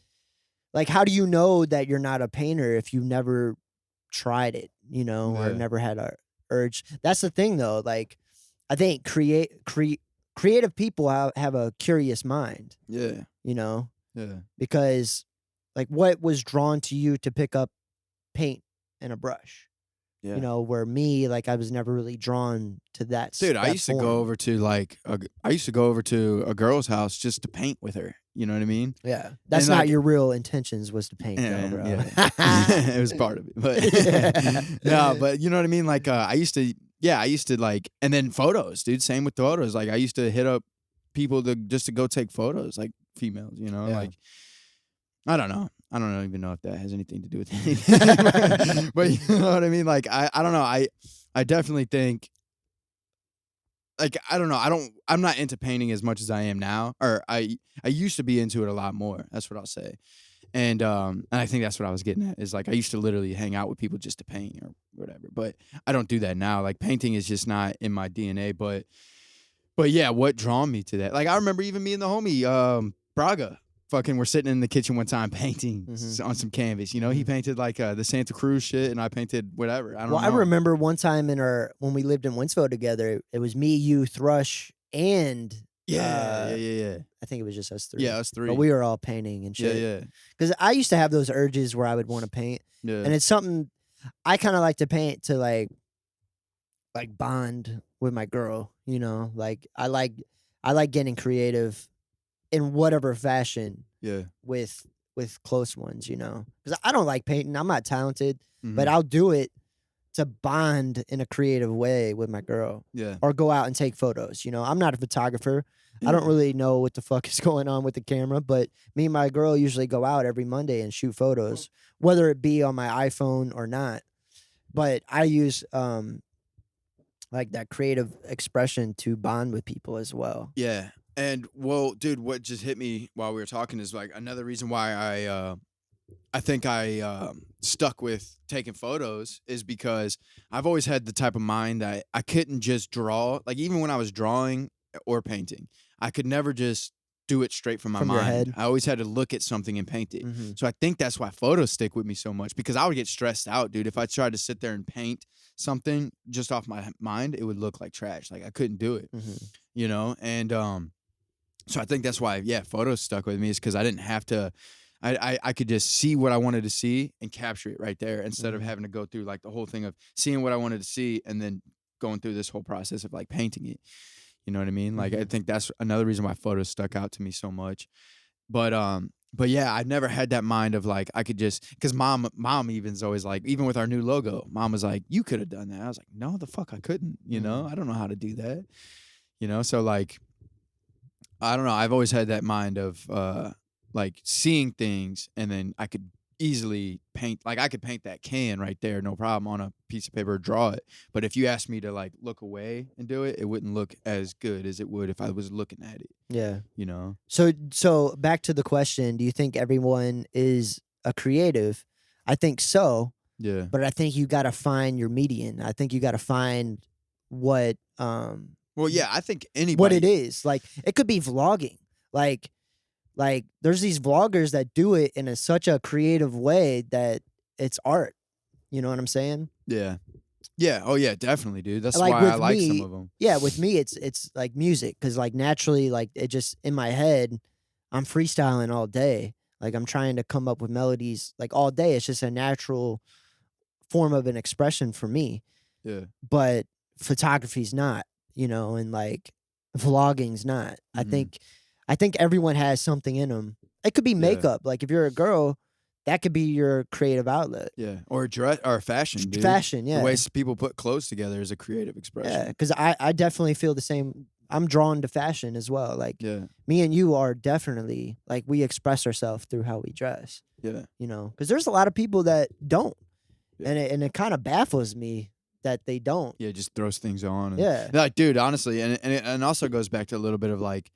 like, how do you know that you're not a painter if you never tried it, you know, or Yeah. never had a urge? That's the thing though. Like, I think creative people have a curious mind, Yeah. you know, Yeah. because like what was drawn to you to pick up paint and a brush? Yeah. You know, where me, like, I was never really drawn to that. Dude, I that used to form. go over to like I used to go over to a girl's house just to paint with her. You know what I mean? Yeah, that's And, not like- your real intentions was to paint, though, bro. Yeah. It was part of it. But no, but you know what I mean? Like I used to like, and then photos, dude. Same with photos. Like I used to hit up people to go take photos, like females, you know, Yeah. like I don't know. I don't even know if that has anything to do with anything. But you know what I mean? Like I don't know. I definitely think like I don't know. I'm not into painting as much as I am now. Or I used to be into it a lot more. That's what I'll say. And I think that's what I was getting at is like I used to literally hang out with people just to paint or whatever. But I don't do that now. Like painting is just not in my DNA. But yeah, what drawn me to that? Like I remember even me and the homie Braga fucking were sitting in the kitchen one time painting on some canvas. You know, he painted like the Santa Cruz shit, and I painted whatever. I don't know. I remember one time when we lived in Winslow together, it was me, you, Thrush, and Yeah. I think it was just us three. Yeah, us three. But we were all painting and shit. Yeah. Because I used to have those urges where I would want to paint, Yeah. and it's something I kind of like to paint to like bond with my girl. You know, like I like getting creative in whatever fashion. Yeah. With close ones, you know, because I don't like painting. I'm not talented, but Mhm. I'll do it to bond in a creative way with my girl. Yeah. Or go out and take photos. You know, I'm not a photographer. I don't really know what the fuck is going on with the camera, but me and my girl usually go out every Monday and shoot photos, whether it be on my iPhone or not. But I use like that creative expression to bond with people as well. Yeah. And well, dude, what just hit me while we were talking is like another reason why I think I stuck with taking photos is because I've always had the type of mind that I couldn't just draw. Like even when I was drawing or painting, I could never just do it straight from my From your mind. head? I always had to look at something and paint it. Mhm. So I think that's why photos stick with me so much because I would get stressed out, dude. If I tried to sit there and paint something just off my mind, it would look like trash. Like I couldn't do it, you know? And so I think that's why, yeah, photos stuck with me is because I didn't have to. I could just see what I wanted to see and capture it right there instead of having to go through like the whole thing of seeing what I wanted to see and then going through this whole process of like painting it. You know what I mean? Like I think that's another reason why photos stuck out to me so much. But yeah, I never had that mind of like I could just because mom even's always like, even with our new logo, mom was like, you could have done that. I was like, no, the fuck I couldn't, you know? I don't know how to do that. You know, so like I don't know. I've always had that mind of like seeing things and then I could easily paint, like I could paint that can right there, no problem, on a piece of paper, draw it. But if you asked me to like look away and do it, it wouldn't look as good as it would if I was looking at it. Yeah. You know? So back to the question, do you think everyone is a creative? I think so, Yeah. but I think you got to find your median. I think you got to find what Well, yeah, I think anybody. what it is. Like it could be vlogging. Like there's these vloggers that do it in such a creative way that it's art. You know what I'm saying? Yeah. Yeah. Oh, yeah, definitely, dude. That's Like, why with I like some me- of them. Yeah, with me it's like music because like naturally like it just in my head I'm freestyling all day. Like I'm trying to come up with melodies like all day. It's just a natural form of an expression for me. Yeah. But photography's not, you know, and like vlogging's not. Mhm. I think everyone has something in them. It could be makeup. Like if you're a girl, that could be your creative outlet. Yeah. Or dress or fashion, dude. Fashion, yeah. The ways people put clothes together is a creative expression. Yeah, because I definitely feel the same. I'm drawn to fashion as well. Like Yeah. me and you are definitely like we express ourselves through how we dress. Yeah. You know, because there's a lot of people that don't, Yeah. and it kind of baffles me that they don't. Yeah, just throws things on. And, Yeah. like, dude, honestly, and it also goes back to a little bit of like,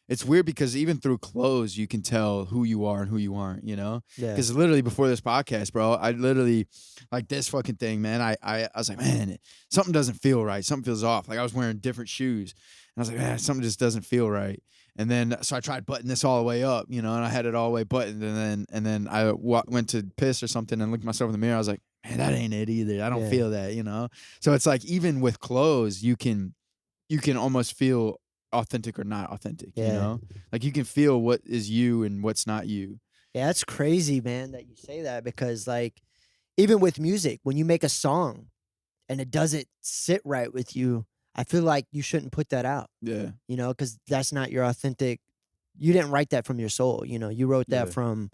it's weird because even through clothes, you can tell who you are and who you aren't, you know? Yeah. Because literally before this podcast, bro, I literally, like this fucking thing, man, I was like, man, something doesn't feel right. Something feels off. Like I was wearing different shoes. And I was like, man, something just doesn't feel right. And then, so I tried buttoning this all the way up, you know, and I had it all the way buttoned. And then I went to piss or something and looked at myself in the mirror. I was like, man, that ain't it either. I don't feel that, you know? So it's like, even with clothes, you can almost feel authentic or not authentic, you know? Like you can feel what is you and what's not you. Yeah, that's crazy, man, that you say that, because like even with music, when you make a song and it doesn't sit right with you, I feel like you shouldn't put that out. Yeah. You know, because that's not your authentic. You didn't write that from your soul. You know, you wrote that from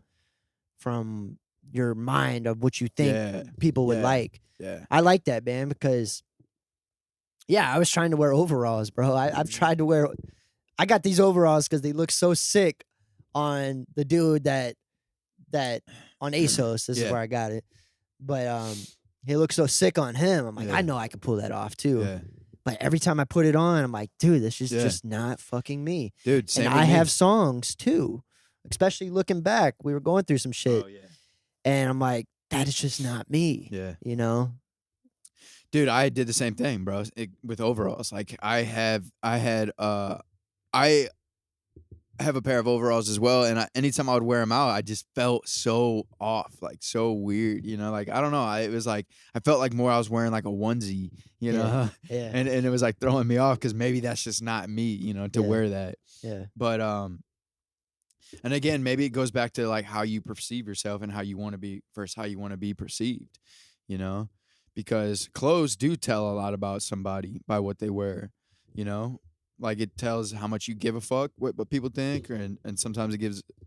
your mind of what you think people would like. Yeah. I like that, man, because I was trying to wear overalls, bro. I've tried to wear. I got these overalls because they look so sick on the dude that on ASOS. This is where I got it, but he looks so sick on him. I'm like, I know I could pull that off too. Yeah. But every time I put it on, I'm like, dude, this is just not fucking me. Dude, same and with I me. have songs too, especially looking back. We were going through some shit. Oh, yeah. And I'm like, that is just not me. Yeah. You know? Dude, I did the same thing, bro, with overalls. Like I have a pair of overalls as well, and anytime I would wear them out, I just felt so off, like so weird, you know. Like I don't know, it was like I felt like more I was wearing like a onesie, you know. Yeah. And it was like throwing me off because maybe that's just not me, you know, to wear that. Yeah. But and again, maybe it goes back to like how you perceive yourself and how you want to be versus how you want to be perceived, you know, because clothes do tell a lot about somebody by what they wear, you know. Like it tells how much you give a fuck what people think, and sometimes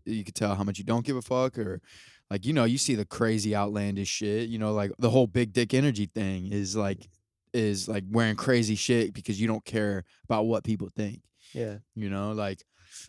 you could tell how much you don't give a fuck, or like, you know, you see the crazy outlandish shit, you know, like the whole big dick energy thing is like wearing crazy shit because you don't care about what people think. Yeah. You know, like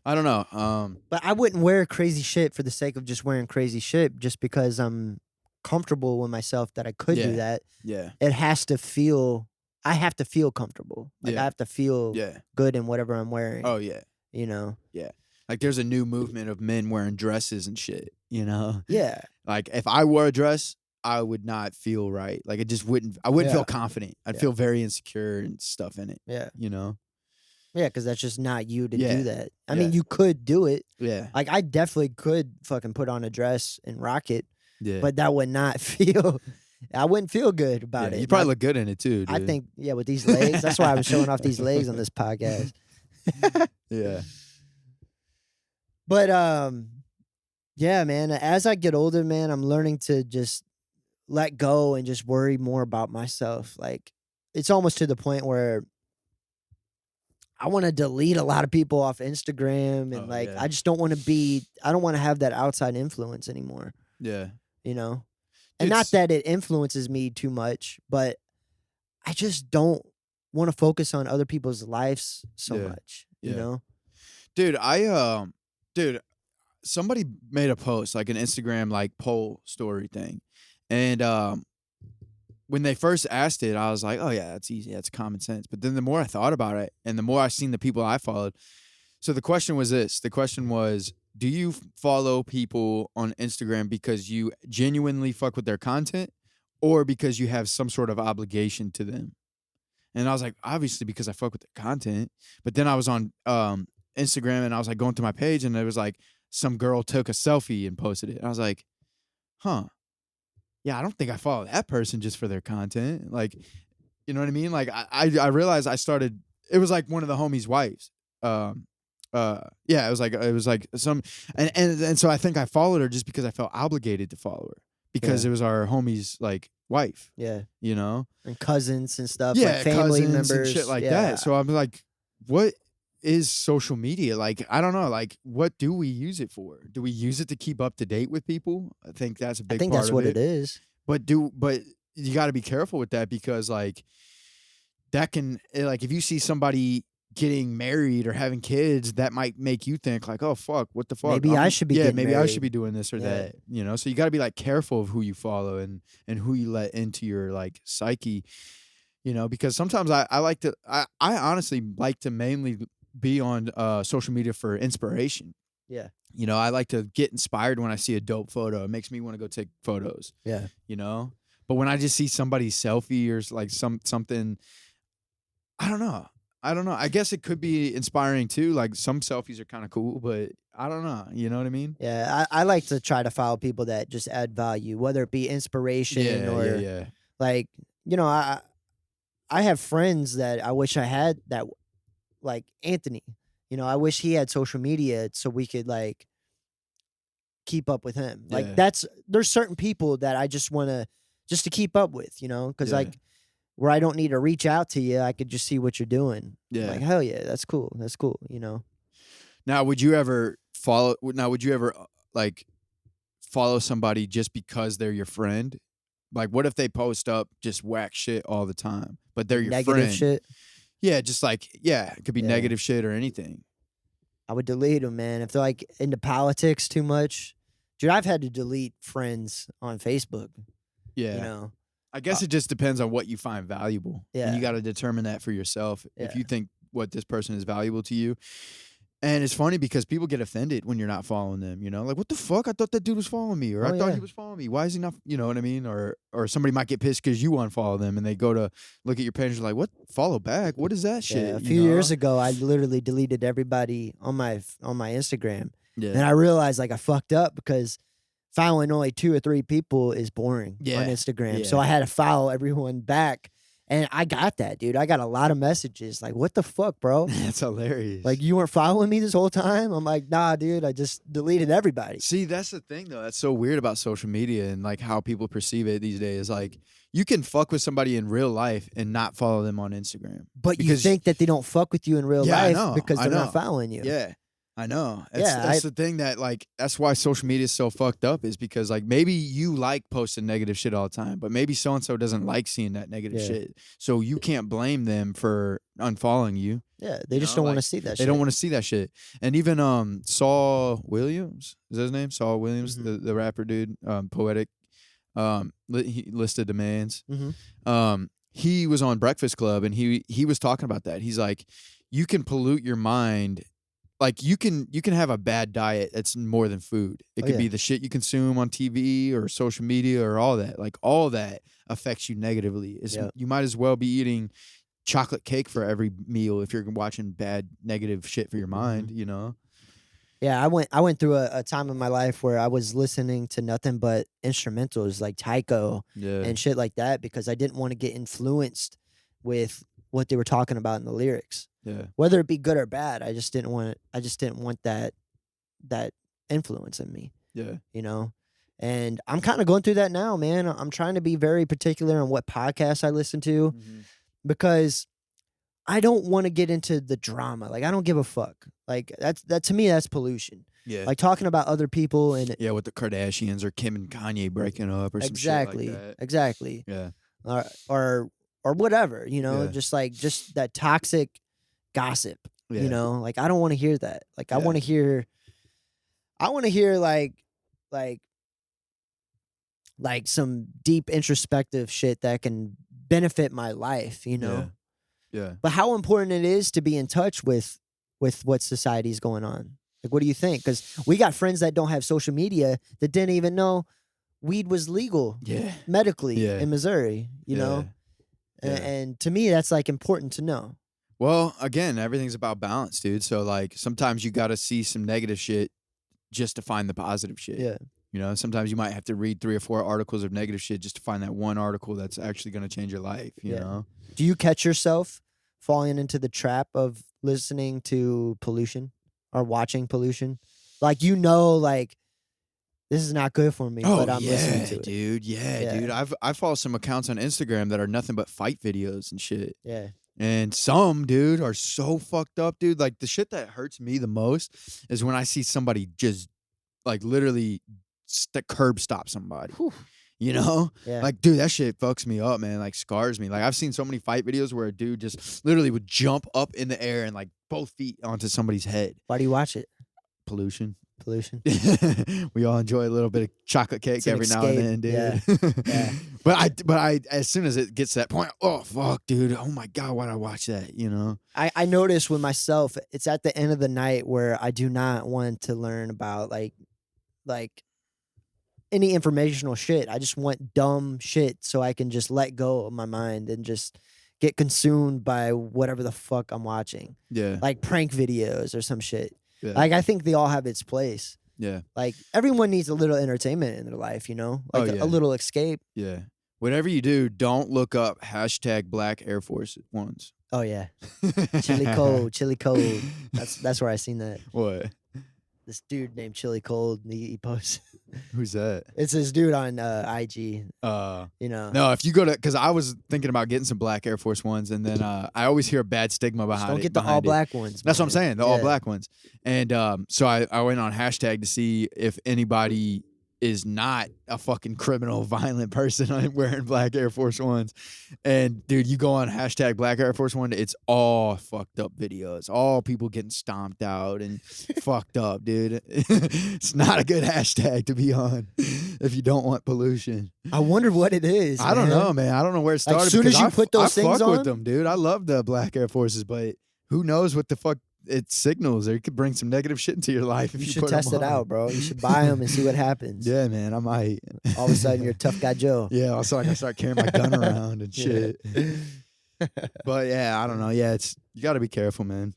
I don't know. But I wouldn't wear crazy shit for the sake of just wearing crazy shit just because I'm comfortable with myself that I could do that. Yeah. It has to feel I have to feel comfortable. Like I have to feel good in whatever I'm wearing. Oh yeah. You know? Yeah. Like there's a new movement of men wearing dresses and shit, you know? Yeah. Like if I wore a dress, I would not feel right. Like it just wouldn't feel confident. I'd feel very insecure and stuff in it. Yeah. You know? Yeah, because that's just not you to do that. I mean, Yeah. you could do it. Yeah. Like I definitely could fucking put on a dress and rock it. Yeah. But that would not feel I wouldn't feel good about it. You probably look good in it too, dude. I think, with these legs. That's why I was showing off these legs on this podcast. Yeah. But yeah, man. As I get older, man, I'm learning to just let go and just worry more about myself. Like it's almost to the point where I want to delete a lot of people off Instagram, and I just don't want to I don't want to have that outside influence anymore. Yeah. You know? And not that it influences me too much, but I just don't want to focus on other people's lives so much, you know? Dude, somebody made a post, like an Instagram like poll story thing. And when they first asked it, I was like, oh yeah, that's easy. That's common sense. But then the more I thought about it and the more I seen the people I followed. So the question was this. The question was, do you follow people on Instagram because you genuinely fuck with their content or because you have some sort of obligation to them? And I was like, obviously because I fuck with their content. But then I was on Instagram and I was like going through my page and it was like some girl took a selfie and posted it. And I was like, huh. Yeah, I don't think I follow that person just for their content. Like, you know what I mean? Like I realized it was like one of the homies' wives. It was like some and so I think I followed her just because I felt obligated to follow her because it was our homie's like wife. Yeah. You know? And cousins and stuff. Yeah, like family cousins members. and shit like that. So I'm like, what is social media? Like, I don't know. Like, what do we use it for? Do we use it to keep up to date with people? I think that's a big part of it. I think that's what it is. But you got to be careful with that because like that can, like, if you see somebody getting married or having kids, that might make you think like, oh fuck, what the fuck? Maybe I should be getting maybe I should married. be doing this or Yeah. that. You know, so you got to be like careful of who you follow and who you let into your like psyche. You know, because sometimes I honestly like to mainly be on social media for inspiration. Yeah. You know, I like to get inspired when I see a dope photo. It makes me want to go take photos. Yeah. You know, but when I just see somebody's selfie or like something, I don't know. I guess it could be inspiring too. Like some selfies are kind of cool, but I don't know. You know what I mean? Yeah. I like to try to follow people that just add value, whether it be inspiration or yeah. like, you know, I have friends that I wish I had that, like Anthony. You know, I wish he had social media so we could like keep up with him. Yeah. Like there's certain people that I just want to keep up with, you know, because Yeah. like where I don't need to reach out to you, I could just see what you're doing. Yeah. Like, hell yeah, that's cool. That's cool, you know. Now, would you ever like follow somebody just because they're your friend? Like, what if they post up just whack shit all the time, but they're your Negative friend? shit. Yeah, just like, it could be Yeah. negative shit or anything. I would delete them, man. If they're like into politics too much, dude, I've had to delete friends on Facebook. Yeah. You know. I guess it just depends on what you find valuable. Yeah. And you got to determine that for yourself. If Yeah. you think what this person is valuable to you. And it's funny because people get offended when you're not following them, you know? Like, what the fuck? I thought that dude was following me, or I thought he was following me. Why is he not, you know what I mean? Or somebody might get pissed because you unfollow them and they go to look at your page and like, what? Follow back? What is that shit? Yeah, a few years ago, I literally deleted everybody on my Instagram. Yeah. And I realized like I fucked up because following only 2 or 3 people is boring Yeah. on Instagram. Yeah. So I had to follow everyone back. And I got that, dude. I got a lot of messages. Like, what the fuck, bro? That's hilarious. Like, you weren't following me this whole time? I'm like, nah, dude. I just deleted everybody. See, that's the thing, though. That's so weird about social media and like how people perceive it these days. Like, you can fuck with somebody in real life and not follow them on Instagram. But you think that they don't fuck with you in real Yeah, I life know, because I they're know. not following you. Yeah, I know. Yeah, That's the thing that like that's why social media is so fucked up is because like maybe you like posting negative shit all the time, but maybe so and so doesn't like seeing that negative Yeah. shit. So you can't blame them for unfollowing you. Yeah, they just know, don't want to like, see that shit. They don't want to see that shit. And even Saul Williams, is that his name? Saul Williams, Mhm. the rapper dude, Poetic. He listed demands. Mhm. He was on Breakfast Club and he was talking about that. He's like, you can pollute your mind. Like you can have a bad diet that's more than food. It could yeah. be the shit you consume on TV or social media or all that. Like all that affects you negatively. Yep. You might as well be eating chocolate cake for every meal if you're watching bad negative shit for your mind, you know? Yeah, I went through a time in my life where I was listening to nothing but instrumentals like Tycho Yeah. and shit like that because I didn't want to get influenced with what they were talking about in the lyrics. Yeah. Whether it be good or bad, I just didn't want that influence in me, Yeah. you know? And I'm kind of going through that now, man. I'm trying to be very particular on what podcasts I listen to because I don't want to get into the drama. Like I don't give a fuck. Like that to me that's pollution. Yeah. Like talking about other people and Yeah, with the Kardashians or Kim and Kanye breaking up or some shit like that. Exactly. Yeah. Or whatever, you know, Yeah. just that toxic gossip, Yeah. you know? Like I don't want to hear that. Like I Yeah. want to hear like some deep introspective shit that can benefit my life, you know? Yeah. But how important it is to be in touch with what society's going on. Like, what do you think? Because we got friends that don't have social media that didn't even know weed was legal Yeah. medically Yeah. in Missouri, you know? Yeah. And to me, that's like important to know. Well, again, everything's about balance, dude. So like sometimes you got to see some negative shit just to find the positive shit. Yeah. You know, sometimes you might have to read 3 or 4 articles of negative shit just to find that one article that's actually going to change your life, you know? Do you catch yourself falling into the trap of listening to pollution or watching pollution? Like, you know, like, this is not good for me, but I'm listening to it. Dude. Yeah, dude. I follow some accounts on Instagram that are nothing but fight videos and shit. Yeah. And some, dude, are so fucked up, dude. Like, the shit that hurts me the most is when I see somebody just, like, literally curb stop somebody. Whew. You know? Yeah. Like, dude, that shit fucks me up, man. Like, scars me. Like, I've seen so many fight videos where a dude just literally would jump up in the air and like both feet onto somebody's head. Why do you watch it? Pollution. We all enjoy a little bit of chocolate cake every now and then, dude. Yeah. But I, as soon as it gets to that point, oh fuck, dude, oh my god, why'd I watch that? You know? I notice with myself, it's at the end of the night where I do not want to learn about like any informational shit. I just want dumb shit so I can just let go of my mind and just get consumed by whatever the fuck I'm watching. Yeah. Like prank videos or some shit. Yeah. Like I think they all have its place. Yeah. Like everyone needs a little entertainment in their life, you know? Like yeah. a little escape. Yeah. Whatever you do, don't look up # Black Air Force Ones. Oh yeah. Chili cold. That's where I seen that. What? This dude named Chili Cold, he posts. Who's that? It's this dude on IG. You know. No, if you go to, because I was thinking about getting some Black Air Force Ones, and then I always hear a bad stigma behind it. Don't get the all black ones. That's what I'm saying, the all black ones. And so I went on # to see if anybody is not a fucking criminal, violent person wearing Black Air Force Ones. And dude, you go on # Black Air Force One, it's all fucked up videos, all people getting stomped out and fucked up, dude. It's not a good hashtag to be on if you don't want pollution. I wonder what it is. I don't know, man. I don't know where it started. As soon as you put those things fuck on, with them, dude. I love the Black Air Forces, but who knows what the fuck it signals, or it could bring some negative shit into your life if you should put test them it on. out, bro. You should buy them and see what happens. Yeah, man, I might. All of a sudden, you're tough guy Joe. Yeah, also I can start carrying my gun around and shit. But yeah, I don't know. Yeah, you got to be careful, man.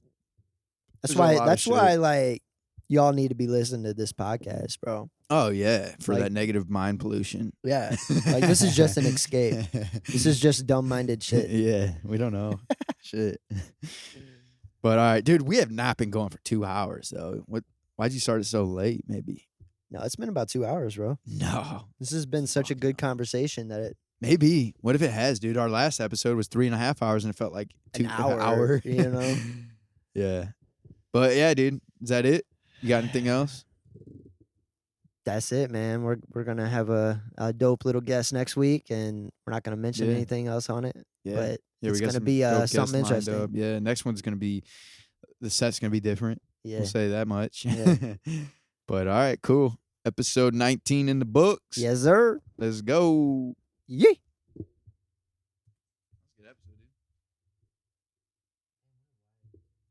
That's There's a why. lot of That's shit. why, like, y'all need to be listening to this podcast, bro. Oh yeah, for Like- that negative mind pollution. Yeah, like this is just an escape. This is just dumb-minded shit. Yeah, we don't know. Shit. But all right, dude, we have not been going for 2 hours though. Why'd you start it so late? Maybe. No, it's been about 2 hours, bro. No. This has been such a good conversation that it Maybe. What if it has, dude? Our last episode was 3.5 hours and it felt like an an hour, hour. you know. Yeah. But yeah, dude. Is that it? You got anything else? That's it, man. We're gonna have a dope little guest next week, and we're not gonna mention Yeah. anything else on it. Yeah. But Yeah, it's we got gonna some be dope guests something lined interesting. up. Yeah, next one's gonna be, the set's gonna be different. Yeah. We'll say that much. Yeah. But all right, cool. Episode 19 in the books. Yes, sir. Let's go. Yeah.